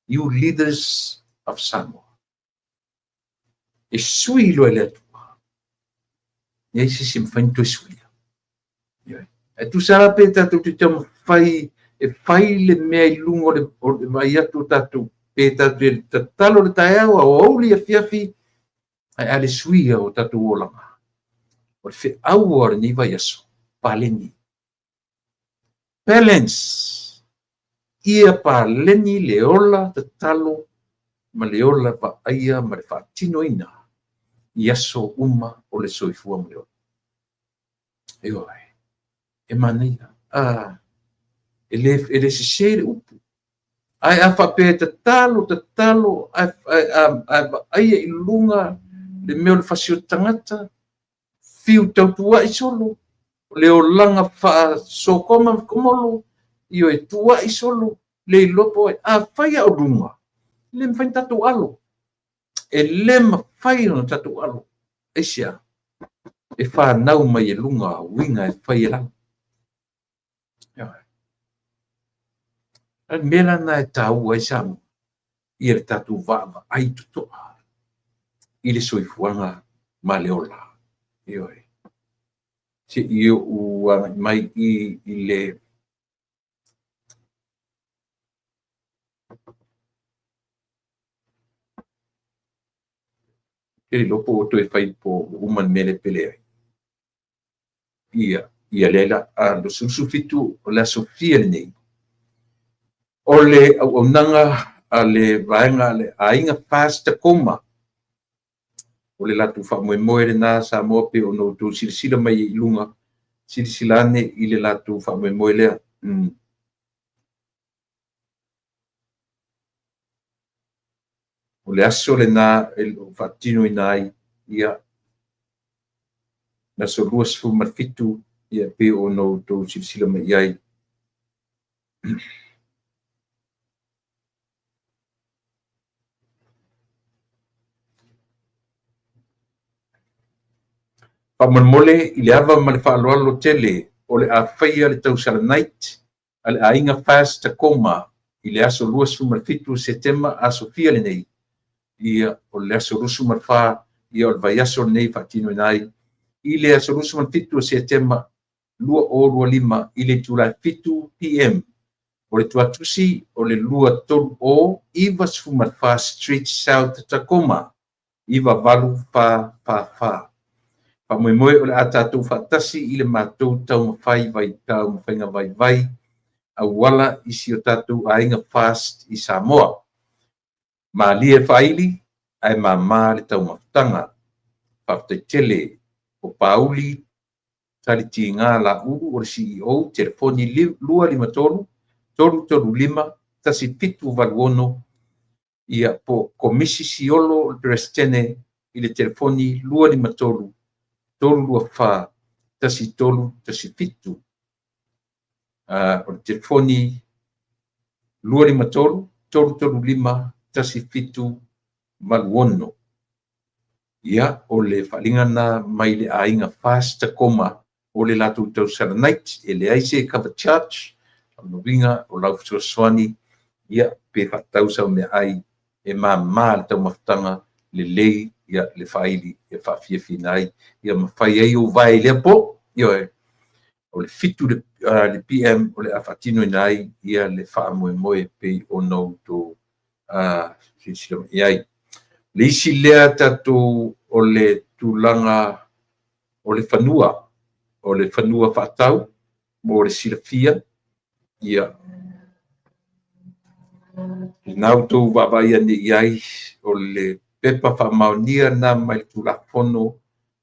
you leaders of Samoa. E sui loa le atua. Ia isi se mawhain toi suia. E tu sara pe tatou te tau mawhai e whai le mea i lungo le mai atu tatou pe tatou e tatalo le taeau au auli a fiafi ai ale suia o tatou olanga. O le whi au o le niwa yaso, paleni, balance ia pa leni le ola tatalo ma le ola va'aia ma le fa'atinoina i aso uma o le soifua ma le ola. Ioe, e manaia, e le sesei le upu. Ai a whape tatalo, ai va'aia i lunga le meo le fasio tangata, fiu tautua i solo, le o langa wha sokoma komolo, io e tua i solo, le lopo e a whaia o lunga, le mwhain tatu alo, e le mawhai o tatu alo, e sia, e whanau mai e lunga, winga e whai e lang. An mela na e tau ai samu, i le tatu vava ai tutoa, i le soifuanga ma le ola, ioe. Se io mai i le e lopo o e fai po uman mele pele. Ia lela a lo sufitu o la sofia nei. O le au nanga a le vaenga le ainga pasta koma. O le latu fa moe na sa mo pe o no tu silsila mai i lunga. Silsilane i le latu fa moe lea. O le aso le na el fatino inai ia na so luas fu marfitu ia pe o no tu silsila mai ai. Whamanmole i le awa ma le whaaloalo tele o le a whaia le tausara night a le ainga fast koma i le aso luas fu marfitu setema a Sofia le nei ia o le aso rusu marfa ia o le vai aso nei whatino inai i le aso rusu marfitu setema lua o lua lima i le tula fitu PM o le tuatusi o le lua tolu o iwa fu marfa Street South Tacoma iwa valu fa Pamoemoe o le a tātou whaatasi i le mātou tau mawhai vai tau mawhainga vai a wala isi o tātou ainga fast i Samoa. Ma lie whaili ai mā le tau mawhtanga. Whaftai tele o Pauli tali ti ngā la uru o le CEO telefoni lua lima tolu lima tasi pitu valuono ia po komisi siolo drestene i le telefoni lua lima tolu lua fa tasi tolu tasi fitu o le telefoni lua lima tolu lima tasi fitu maluono ia o le whalingana mai le ainga fast Tacoma o le latu tausara night e le aise cover charge o no winga o lau swani ia pe whatausau me ai e mā le tau maftanga le lei ia le faili e whawhiawhinai ia mawhai ei o vai lea po ia o le fitu le PM o le awhatino inai ia le whaamoemoe pei o nou tō silsilama iai. Le isi lea tatou o le tūlanga o le whanua whaatau mo le silafia ia nau tō wawaia ni iai o le pepa whamaunia na mai tūlafono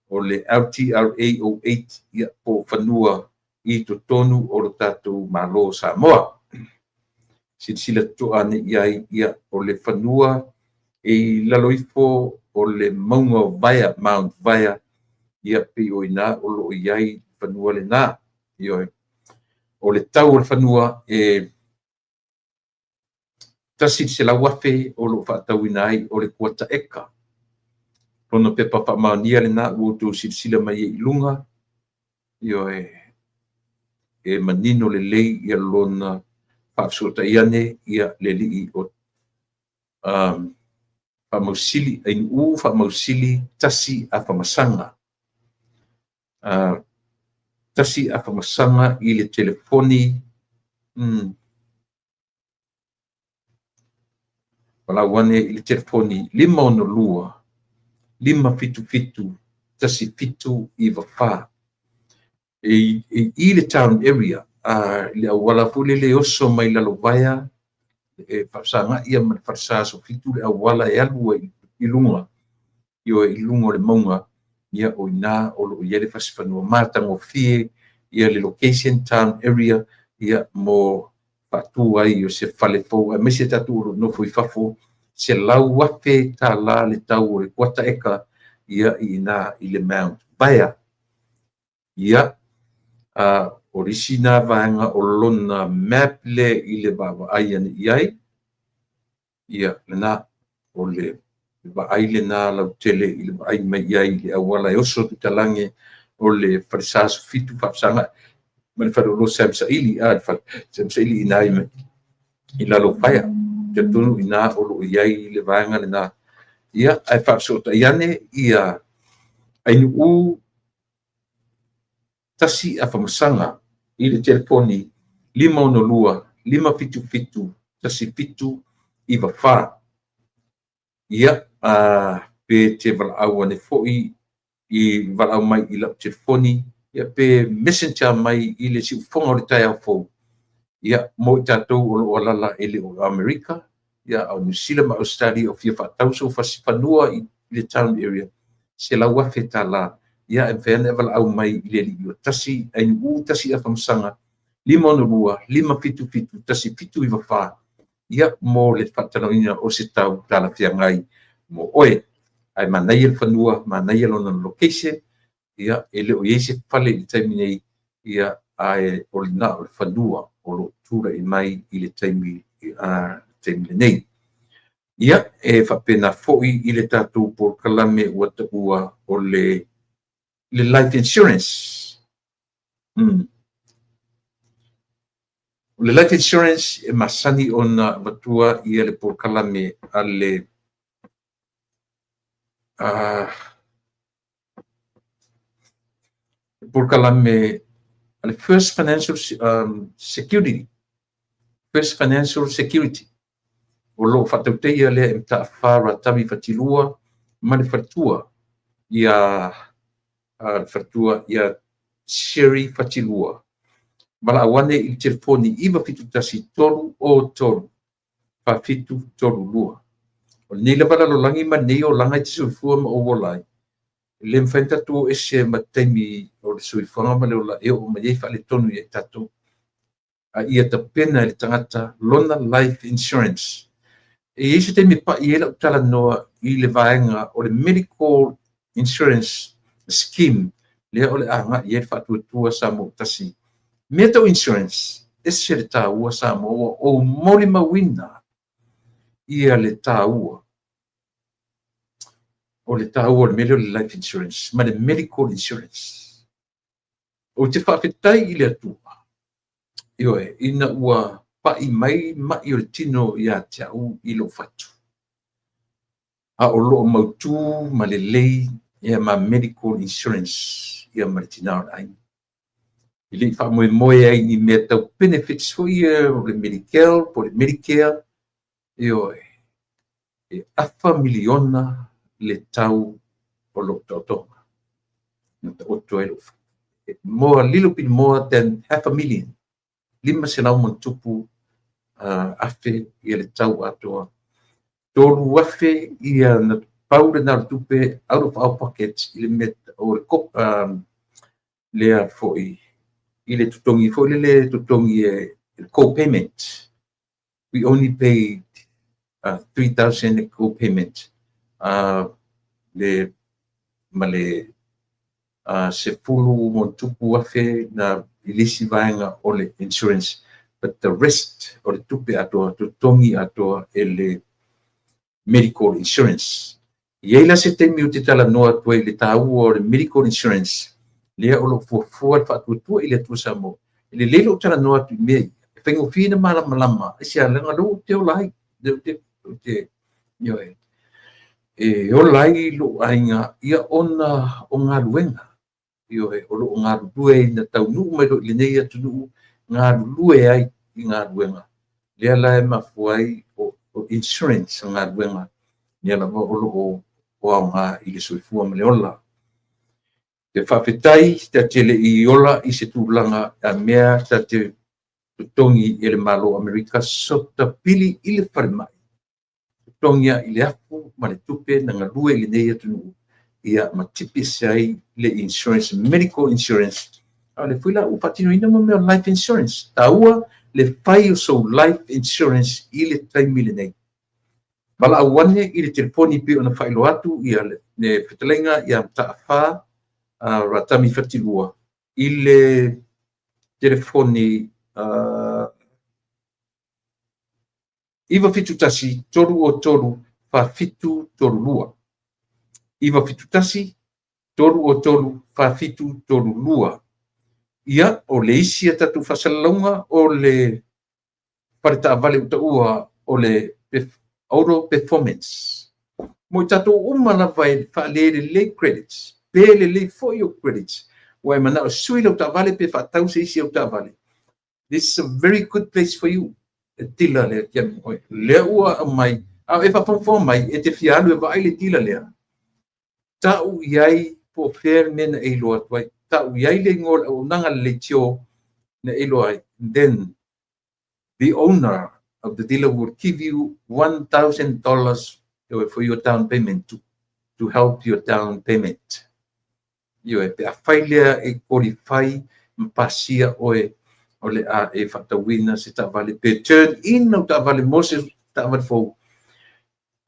o le LTRA 08 ia po whanua i to tonu o le tātou malo Samoa. Sila toa ni iai ia o le whanua e laloifo o le maunga vaya, Mount Vaya, ia pe o ina o lo iai whanua le nā. O le tau o le whanua tasi se la wafe o lo whaatau inai o le kuata eka. Rono pepa whamaunia le nā uotu silsila mai i lunga. E manino le lei ia lona whaafsota iane ia le li o whamausili, ein whamausili tasi a whamasanga. Tasi a whamasanga i le telefoni Walawane i le telefoni 512 555 tasi fitu i wawha. I le town area le awala pule le oso mai la lovaya fasanga ia man farsa so fitu le awala e alu ilunga io ilunga le maunga ia o ina o lo ia le fasfanua mata ngo fie ia le location town area ia mo patu ai o se fale fo me se tatu no foi fafo se lau wafe ta la le tau e kwata eka ia ina ile mount baya ia origina vanga o lona map le ile baba ai ani iai ia lena o le ai le na la tele ile ai mai iai le awala oso tu talange o le farsa fitu fapsanga man fa lo samsa ili samsa ili inai me ila lo paya te tunu ina o lo iai le vanga le na ia ai fa so ta iane ia ai u tasi a famasanga i le telefoni 512 555 tasi fitu i wha ia pe te walau ane foi i walau mai i lau telefoni ia pe messenger mai i le si ufonga o le tai au fou ia mo i tātou o lo alala ele o Amerika ia au New Zealand ma Australia o fia whatauso fasifanua i le town area se lau wafe tā la ia e whena e walau mai i le li o tasi ai u tasi a whamsanga 512 tasi fitu i wha ia mo le whatanawina o se tau tāla whia ngai mo oe ai manai el whanua manai el ona location ia ele o iese whale i taimi nei ia ai o le na o le whanua o lo tura i mai i le taimi le nei ia e whapena foi i le tātou por kalame ua ta ua o le life insurance. Le life insurance e masani ona matua i le por kalame ale por kalame ale first financial security. First financial security. O lo whatauteia le e ta whara tabi whatilua mani whatua ia whatua ia Sherry Whatilua. Mala awane i telefoni iwa fitu tasi tolu o tolu. Pa fitu tolu lua. O nila wala lo langi ma nei o langa i te suifua ma o wolai. Le mwhainta tu o ese ma teimi o le suifanga ma leo la eo o ma yeifa le tonu i tatu. A ia ta pena le tangata Lona Life Insurance. E ese teimi pa i ela utala noa i le vaenga o le medical insurance scheme le ole anga ye fatu tua samo tasi metal insurance ese le taua samo o moli mawina ia le taua o le taua le medical life insurance ma le medical insurance o te whawhetai i le atua ioe ina ua pa i mai ma i o le tino ia te au i lo fatu a o lo mautu ma le lei ia ma medical insurance ia maritina ai ili fa moe ai ni meta benefits for ia o le medical por le medicare io e afa miliona le tau o lo toto o toelo more a little bit more than half a million lima sena mon tupu afe ia le tau atoa tolu afe ia na Paul na tupe out of our pockets il met or cop le foi il est tutongi foi le tutongi co-payment we only paid 3,000 co-payment le male se fulu mon tupu afe na ilisi vaenga o le insurance but the rest o le tupe atoa tutongi atoa ele medical insurance ia la se temi o te tala noa tua i le tāua o le medical insurance lea o lo fuafua whaatuatua i le atua sa mo i le lelo tala noa tu mea e whaingofina malama e se alenga lo te o lai e o lai lo ainga ia ona o ngā luenga o lo ngā lue na tau nuu mai lo i le nei atu nuu ngā lue ai i ngā luenga lea la e mafuai o insurance o ngā luenga lea la o lo o ngā i le soifua ma le ola. Te whawhetai, te tele I ola I se tūlanga a mea ta te tongi I le malo Amerika so ta pili I le wharemai. Tongia I le afu, ma le tupe, na ngalue I le nei atunu. Ia ma tipi sai le insurance, medical insurance. Le fuila u patino ina mo mea life insurance. Taua le whai o so life insurance I le taimi le nei. Bala awane I le telefoni pe ona whailo atu ia le whetalenga ia mta awha ratami whatilua. I le telefoni iwa fitu tasi toru o toru wha fitu toru lua. Iwa fitu tasi toru o toru wha fitu toru lua. Ia o le isi tatu whasalonga o le parita vale uta ua o le auto performance. Mo tatu umana vai whaale le credits. Pele le for your credits. Wai mana o sui le uta vale pe whatau se isi uta vale. This is a very good place for you. E tila le kiam oi. Le ua mai. Au e whapamfo mai e te fialu e vai le tila lea. Tau iai po fair mena e loa tuai. Tau iai le ngol o nanga le tio na e loa. Then the owner of the dealer would give you $1,000 for your down payment to help your down payment. Yo e pe a failea e qualify mpasia oe ole a e fatawina se ta vale pe turn in o ta vale mose ta vale fo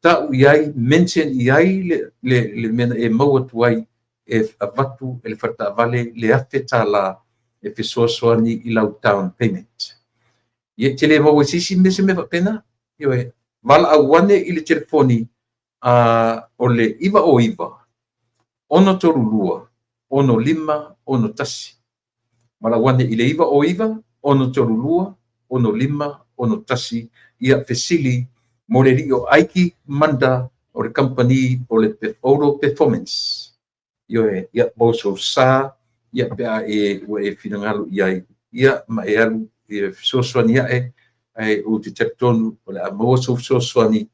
ta iai mention iai le mena e maua tuai e avatu e le fata vale le afeta la e fe soani I lau down payment. Ye tele maua sisi mese me pena yo e val awane I le telefoni ole iwa o iwa ono toru lua ono lima ono tasi. Mala wane I le iwa o iwa ono toru lua ono lima ono tasi ia fesili mo le rio aiki manda o le company o le auto performance. Yo e ia boso sa ia pea e finangalo iai ia ma e alu e sosoani ia e o te tertonu o le amoso sosoani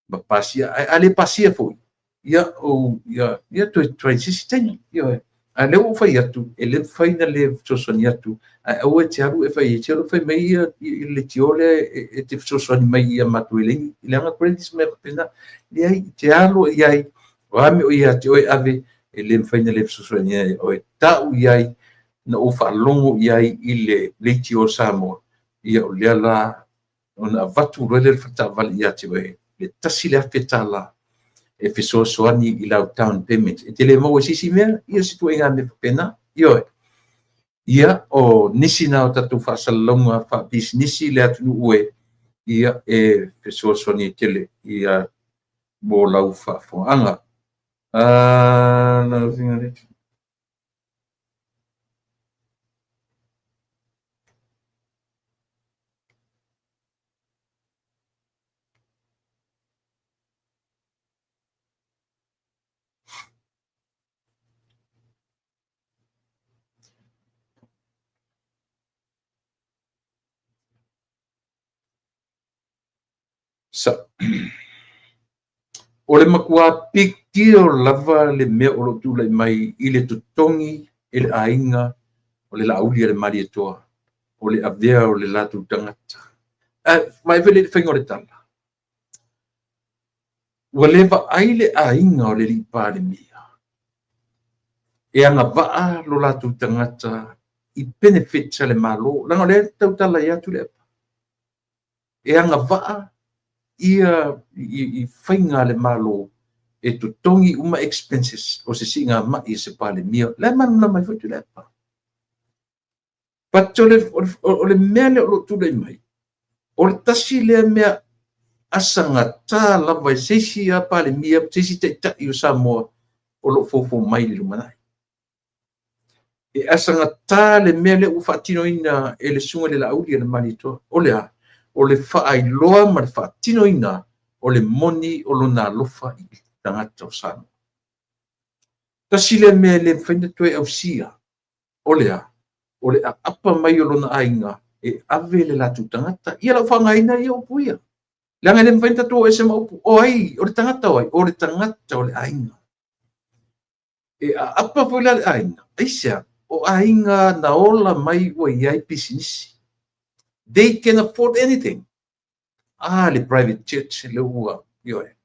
ma pasia ale pasia foi ia o ia to transisi tani yo e a le o fai atu e le fai na le sosoani atu a o te aru e fai te aru fai mai le tiole e te sosoani mai ia matueleni le anga credits me pena le ai te aru iai o ame o ia te oi ave e le fai na le sosoani o e tau iai na o fa longo iai I le tio Samoa ia o le la ona vatu le fata vale ia te oi le tasi le afetala e feso soani I lau down payment e tele mo sisi mea ia situ inga me pena yo ia o nisi na o tatu fasalonga fa business le atu ue ia e feso soani tele ia mo lau fa foanga na singa sa o le makua piki o lava le mea o lo tula mai I le tutongi I le ainga o le lauli le mari toa o le avea o le latu tangata mai vele le whainga o le tala ua lewa ai le ainga o le lipa le mea e anga vaa lo latu tangata I benefit sa le malo langa le tau tala ia tu le e anga vaa ia I whainga le malo e tutongi uma expenses o se singa mai se pale mia le manuna mai futu le pa but o le mea le o lo tula mai o le tasi le mea asanga tā lava seisi a pale mia seisi te tai o Samoa o lo fofo mai le lumanai e asanga tā le mea le ufatino ina e le sunga le lauli le manito o le whaailoa ma le whaatino ina o le moni o lo na lofa I tangata o Samoa tasi le mea le whaina toe au sia o le apa mai o lo na ainga e ave le latu tangata ia lau whangaina ia o puia langa le mfainta tō e se maupu o ai o le tangata o le tangata o le ainga apa foi la ainga aisa o ainga na ola mai o iai business. They can afford anything. Le private church le ua ioe.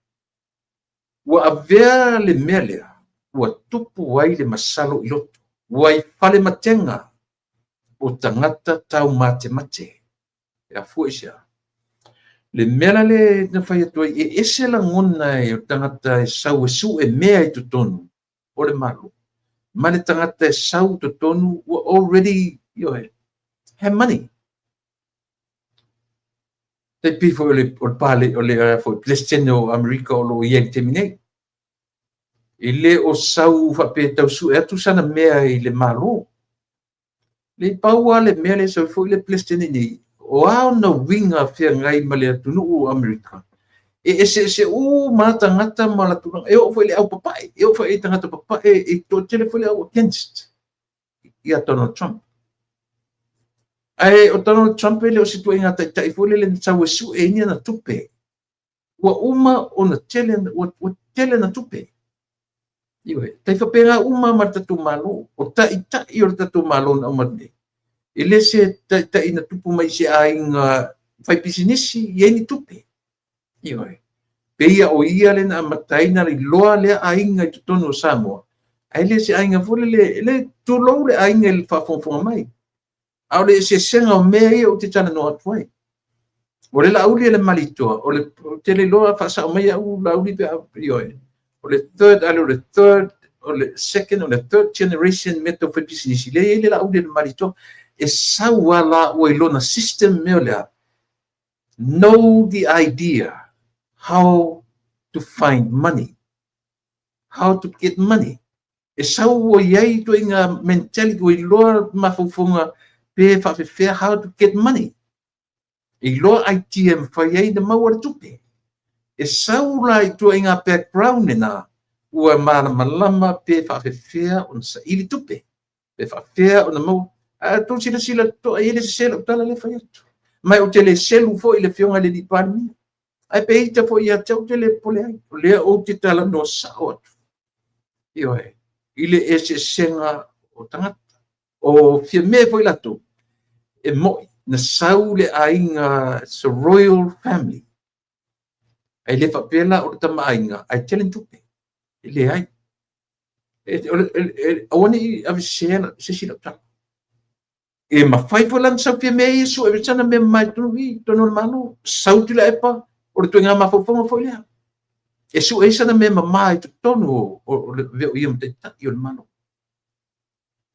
Ua avea le mea lea, ua tupu ai le masalo i loto. Ua i fale matenga o tangata tau mate mate. Ia fua isia. Le mea le na whai atua ese la ngona o tangata sau su mea i tutonu. O le malu. Ma le tangata sau tutonu ua already ioe have money. Te pifo o le pale o le fo Palestina o Amerika o lo ieng teminei. I le o sau whape tau su e atu sana mea i le malo. Le paua le mea le sau fo i le Palestina nei. O ao na winga fia ngai ma le atunu o Amerika. Se mata ngata ma la tunang. E o fo i le au papai. E o fo i tangata papai. E to tele fo le au against. Ia Donald Trump. Ai o Donald Trump le o situa inga tai fo le tau e su e nia na tupe. Ua o na tele na tupe. Iwe, tai whapera ma tatu malo. O tai o tatu malo na umane. Ele se tai na tupu mai se ainga whai pisinisi, ie ni tupe. Iwe. Peia o ia le na amataina li loa le ainga i tutono o Samoa. Ele se ainga fole le tulou le ainga le whafonfonga mai. Au le se senga o mea ia o te tana no atuai. O le lauli le malitoa. O le tele loa whasa o mai au lauli pe ioi. O le third, o le second, o le third generation meto whai pisinisi. Le lauli le malitoa. E saua la o ilona system mea lea. Know the idea how to find money. How to get money. E saua iai to inga mentality o iloa mafufunga pe whawhewhea how to get money. Iloa ITM whaiai na mawara tupe. E saula i to inga background na ua malama pe whawhewhea on sa ili tupe. Pe whawhewhea on na mau to sila to ele selo tala le fai atu mai o tele selu fo ile fionga le dipani ai pe ita fo ia tau tele pole ai le o te tala no sao io ile ese senga o tangata o fia me fo ilato e mo na saule ainga so royal family ai le fa pela o tama ainga ai tele tupe ile ai o ni avishena se sila tala e mawhai po lan sau pia mea Iesu e tana me mai tui tono malo sau tila epa o le tuinga mawhauponga fo lea e su e sana me mamai to tono o le veo iam te taki o le malo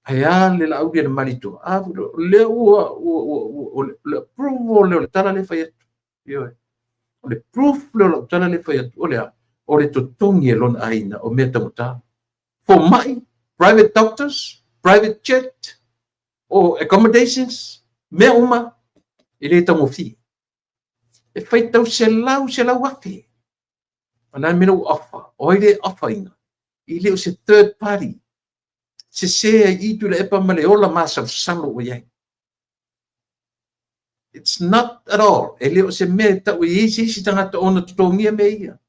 ai a le la audia le marito a le o le approval le tala le fai atu o le proof le tala le fai atu o le totongi e lon aina o mea tamuta for mai private doctors private jet o accommodations me uma ile ta mofi e fai tau se lau wafi ana me no offer o ile offering ile o se third party se i tu le epa male ola masa salo o yai it's not at all ile o se me ta o si tanga to ona to ngia me ia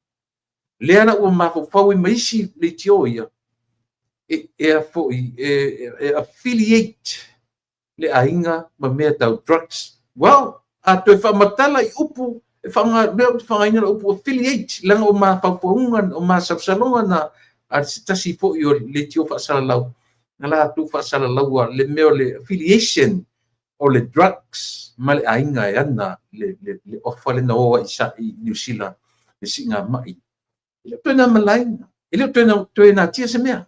le ana o ma fo fo mai si le tio ia affiliate le ainga ma mea tau drugs. Well, a toi whamatala I upu, e whangaina upu affiliate, langa o ma whaupaunga, o ma sapsalonga na, a tasi fo I o le tio whasalalau. Nga la tu whasalalau le meo le affiliation o le drugs, ma le ainga e ana, le ofa le na oa I New Zealand, le singa mai. Ile tuena malaina, ile tuena tia se mea.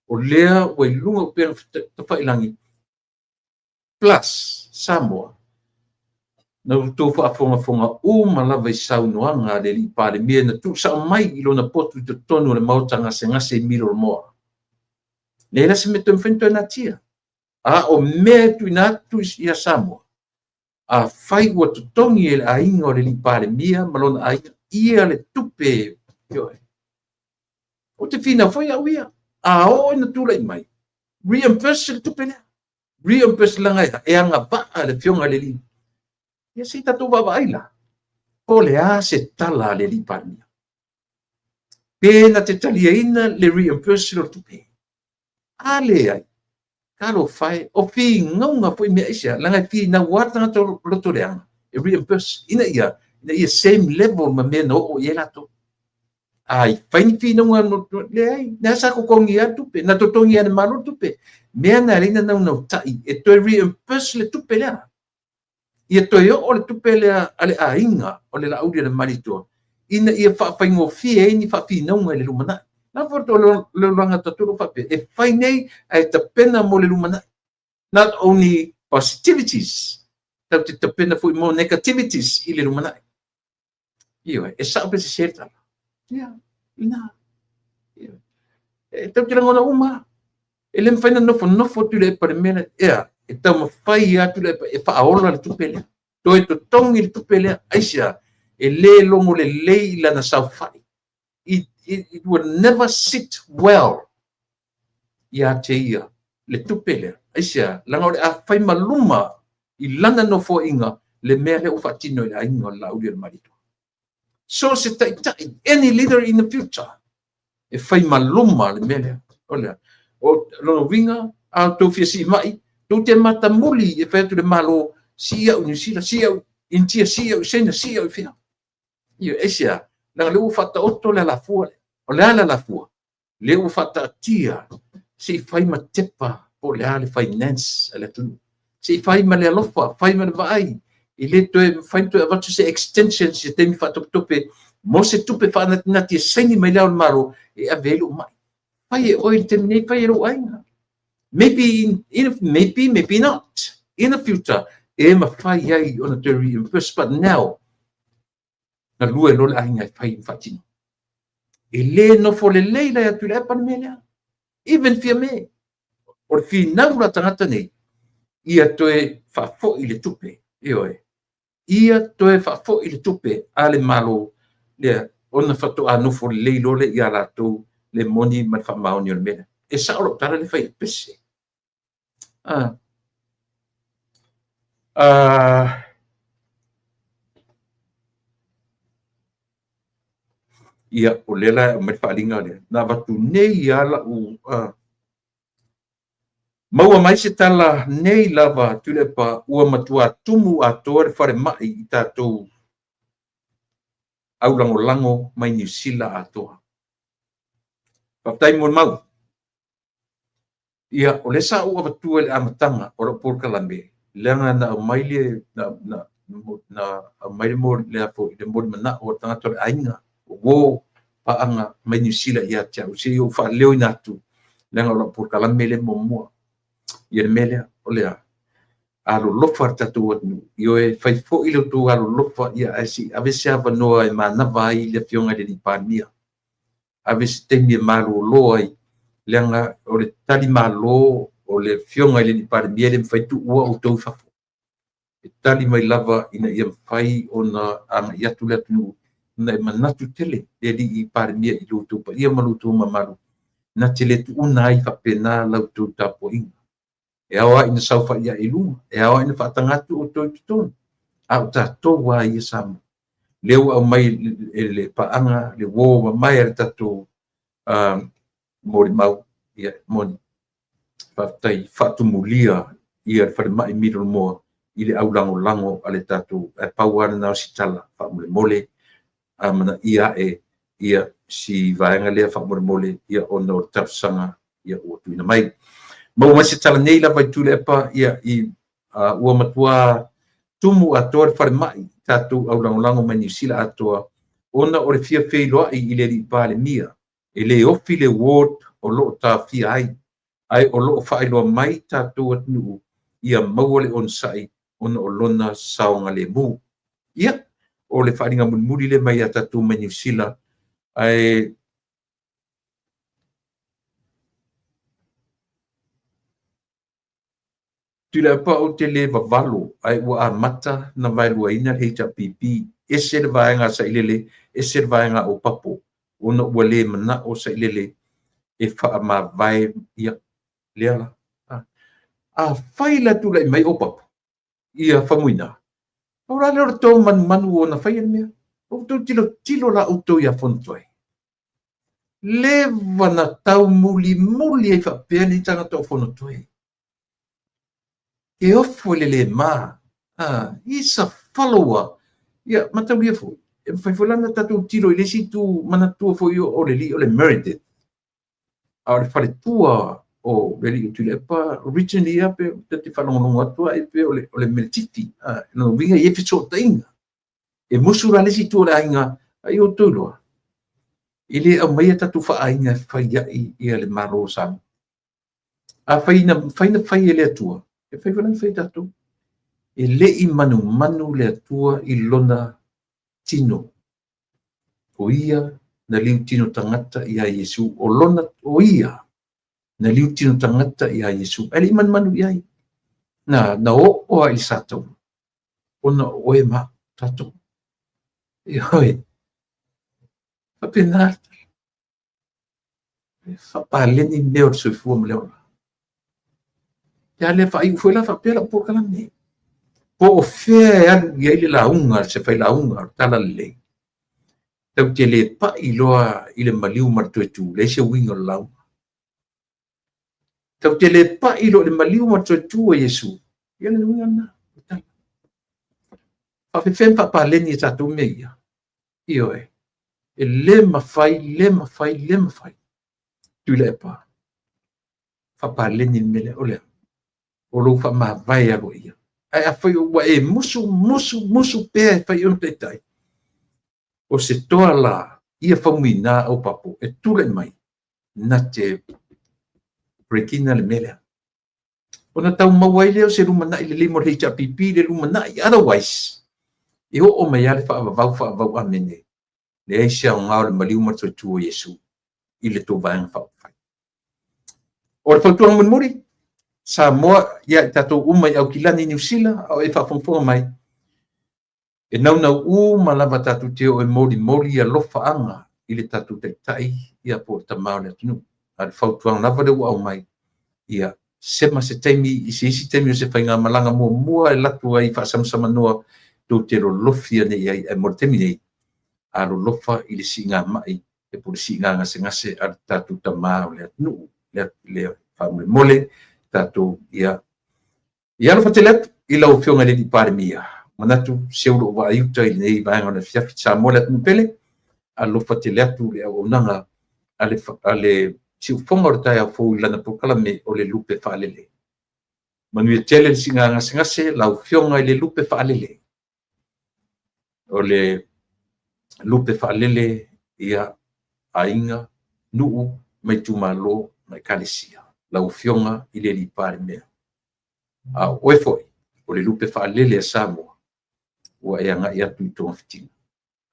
O lea o ilunga o pēra tawhailangi. Plus Samoa na to whaafonga malava I saunoanga le li pare mea na tu sa mai I lona potu te tonu le mautanga se ngase milo moa. Ne la se meto mfento na tia. A o mea tu inatu ia Samoa. A fai ua tutongi e a inga o le li pare mea malona a ia le tupe. O te fina foi a uia. A o ina tula I mai. Reimburse le tupe lea. Reimburse langa e anga vaa le fionga le li. Ia si tatu wawaila. O le a se tala le li parmia. Pena te talia ina le reimburse lo tupe. ale ai kalo fai o fi ngonga foi me isia langa fi na wata to lotoreanga e reimburse ina ia same level ma me no o yela to ai fai fi no ngano le ai na sa ko kongi atu pe na to tongi ana malo tu pe me na rina no tai e to reimburse le tu pe la ia to yo o le tu pe le ale a inga o le la audio le malito ina ia fa fa ngo fi e ni fa fi no ngale lumana na foto le langa to tu fa pe e fai nei ai ta pena mo le lumana not only positivities, tapi tapena foi more negativities ile lumana. Iyo, sabe se certa. Ya, ina. Iyo. Tapi lang ona uma. Ele fai no foto le para mena. Ya, então fai atu le e fa aola le tupele. Toi to tongi le tupele aisha. Ele longo le leila na sa fai. It would never sit well. Ya te ia le tupele. Aisha, langa ole a fai maluma I lana no fo inga le mea le ufa tino I inga la uri al marito. So se any leader in the future e fai maluma le mea ole o lo vinga a to fiasi mai to te mata muli e fai tu le malo sia unisila sia intia sia sena sia fia. Io Aisha, langa le ufa ta otto le la fua o le ala la fua. Le ufa ta tia si fai matepa po le ale finance ale tunu. Se fai ma le alofa, fai ma le vai. I le toe, fai toe avatu se extension se temi fa tope, mo se tupe fa nati e sengi mai leo maro, e avelu mai. Fai e oil temine, fai e ro ainga. Maybe not. In the future, e ma fai ai ona te reimburse, but now, na lue lo le ainga e fai fatino. E le no fo le leila ya tu le pan melea. Even fia me. O fi naura tangata nei. Ia toe fa fo I le tupe ioe ia toe fa fo I le tupe ale malo le ona fato anu fo le leilo le ia la to le moni ma fa maoni le mena e sa ro tara le fai pese ia o lela me fa linga le na vatu nei ala u Maua mai se tala nei lava tulepa ua matua tumu a tore fare mai I tātou au lango mai New Zealand a toa. Papai mon mau. Ia o le sa ua matua le amatanga o ro por kalambe. Langa na mai le na mai mo le apo le mo mana o tanga tore ainga. Wo paanga mai New Zealand ia tia o se o fa leo inatu. Langa o ro por kalambe le mo ia mele olea alo lofa tatu atu io e fai fo I lo tu alo lofa ia asi avese ava noa e mana vai le fionga de pania avese temi malo lo ai lenga o le tali malo o le fionga le pania le fai tu ua o tau fa e tali mai lava ina ia fai ona ana ia tu le tu na manatu tele le di pania I lo tu pa ia malu tu mamalu na tele tu una ai fa pena la tu tapo inga e awa ina saufa ia iluma e awa ina fatangatu o toi tutun au tatou wa ia sama leu au mai le paanga le wo mai ar tatou mori mau ia moni fatai fatumulia ia fa mai middle mo ile au lango ale tatou e pauana na sitala fa mole amana ia ia si vaenga le fa mole ia ono tapsanga ia o tuina mai Mau masih tala nei la vai tule pa ia I ua matua tumu ator far mai tatu au lango mai New Zealand atoa ona o le fia feilo I le ri pale mia ele ofi le ward o lo ta fia ai o lo failo mai tatu atnu ia mau le on sai ona o lona saunga le mu ia o le fainga muri le mai tatu mai New Zealand ai Tila pa o te le vavalo ai ua amata na vailua ina le HRPP e se le vaenga sa ilele e se le vaenga o papo ona ua le mana o sa ilele e wha ma vai ia leala a whaila tula I mai o papo ia whamuina o rale o tō manu o na whaia mea o tō tilo la o tō ia fontoi leva na tau muli e whapea ni tangata o whono toi. E ofo le mā, isa whaloa, ia matau ia fo, e whaiwhalana tatou tiro i lesi tu mana tua fo i o le li o le Meredith, a le whare tua o le li o tule pa, originally a pe, te whanongonongo atua e pe o le Meltiti, no vinga i e whiso tainga, e musura lesi tu o le ainga, ai o tūloa. Ile au mai tatu whaainga whaiai i le maro sam. A whaina whai e le atua. E whai whalan whai tatu. E le i manu le atua i lona tino. O ia na liu tino tangata i a Yesu. O lona o ia na liu tino tangata i a Yesu. E le i manu i ai. Na o a i satou. Ona o e ma tatou. I hoi. Papenata. Whapaleni leo sui fua leo. Ya le whai ufuela whapela po kalame. Po o whea e alu i aile la unga, se whai la unga, tala le. Tau te le pa i loa i le maliu martu e tu, le se winga la unga. Tau te le pa i loa le maliu martu e tu o Yesu. Ia le winga na. Whawhiwhen whapaleni e tatu meia. Io e. E le mawhai. Tui le pa. Whapaleni mele o lea. O lo fa ma vai a ia. Ai a foi o e musu pe fa i te tai. O se toa la ia famina o papo e tule mai na te breakina le mele. O na tau mawai leo se rumana i le limo le cha pipi le rumana i otherwise. E o mai ale fa vau amene. Le ai se ngau le maliu martu tu o Yesu. I le to vai fa. O le fautua mun muri. Samoa ia tatou uma i au kilani New Zealand au e whawhongwhonga mai. E nau malava tatou teo e mori lofa anga i le tatou teitai ia po tamau le atunu. A le whautuang lava le au mai. Ia sema se teimi, i se isi teimi o se whainga malanga mua e latu ai whaasamsama noa tau te ro lofia nei ai e mori temi nei. A ro lofa i le si ngā mai e po le si ngā ngase a le tatou tamau le atunu. Le whamule mole. Tato ia lo fatelet i lau fionga le di paremia manatu seulo wa ayuta i nei vaenga na fiafi sa mola tu pele a lo fatelet le au nanga ale si fonga o tai a fo lana pokala me o le lupe falele manu e tele singa ngase lau fionga i le lupe falele o le lupe falele ia ainga nuu mai tumalo mai kalesia lau fionga i le lipare mea. A oe foi, o le lupe whaalele a Samoa, ua e anga i atu i tonga fitina.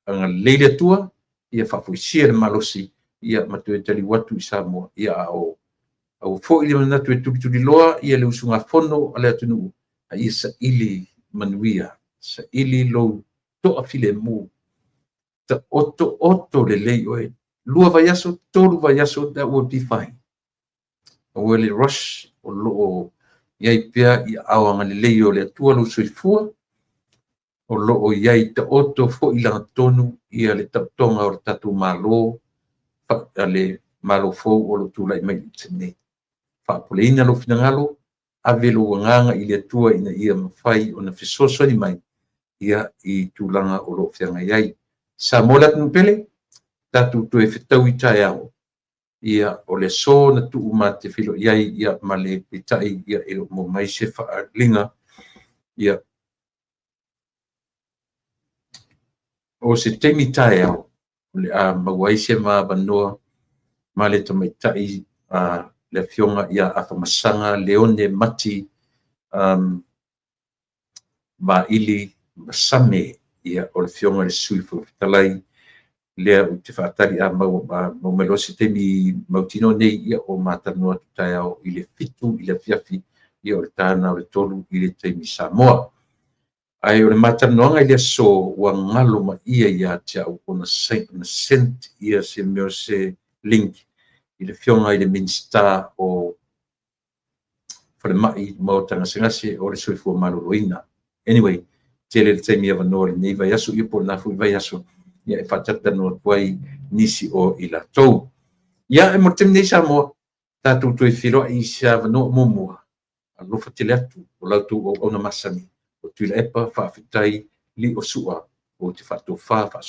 Anga leile atua, ia whafuisia le malosi, ia matue tali watu i Samoa, ia au foi le manatu e tuli loa, ia le usunga fono ale atunu, a ia sa ili manuia, sa ili lo toa file mu, ta oto le lei oe, lua vayaso, tolu vayaso, that would be fine. O le rush o loo iai pia i awanga le lei o le atua lo soifua o loo iai ta oto fo i langa tonu ia le taptonga o le tatu malo le malo fo o lo tula i mai tene whaapoleina lo finangalo ave lo wanganga i le atua ina ia mawhai o na fisoso ni mai ia i tūlanga o lo whianga iai sa molat nupele tatu tu e whetau i tae ao ia o le so na tu uma te filo iai ia male pitai ia ilo mo mai se whaalinga ia o se teimi tae au le a mawai se maa banoa ma le tamaitai le fionga ia a whamasanga leone mati ma ili masame ia o le fionga le suifu talai lea o te whaatari a mau melosi temi mautino nei ia o matanua tutai au i le fitu, i le fiafi, ia o le tāna o le tolu i le teimi Samoa. Ai o le matanoanga i le so ua ngalo ma ia te au o na sent ia se meo se link i le fionga i le minsta o whalemai mau tanga sengase o le soifua maloloina. Anyway, te le teimi ava noa le nei vai aso ia po na fui vai aso ia e whatata no tuai nisi o i la tau. Ia e mo te nei Samoa tātou toi whiro i sia vano momua. Alofa te le atu o lautu o na masani. O tui le epa whawhitai li o sua o te whātou whawha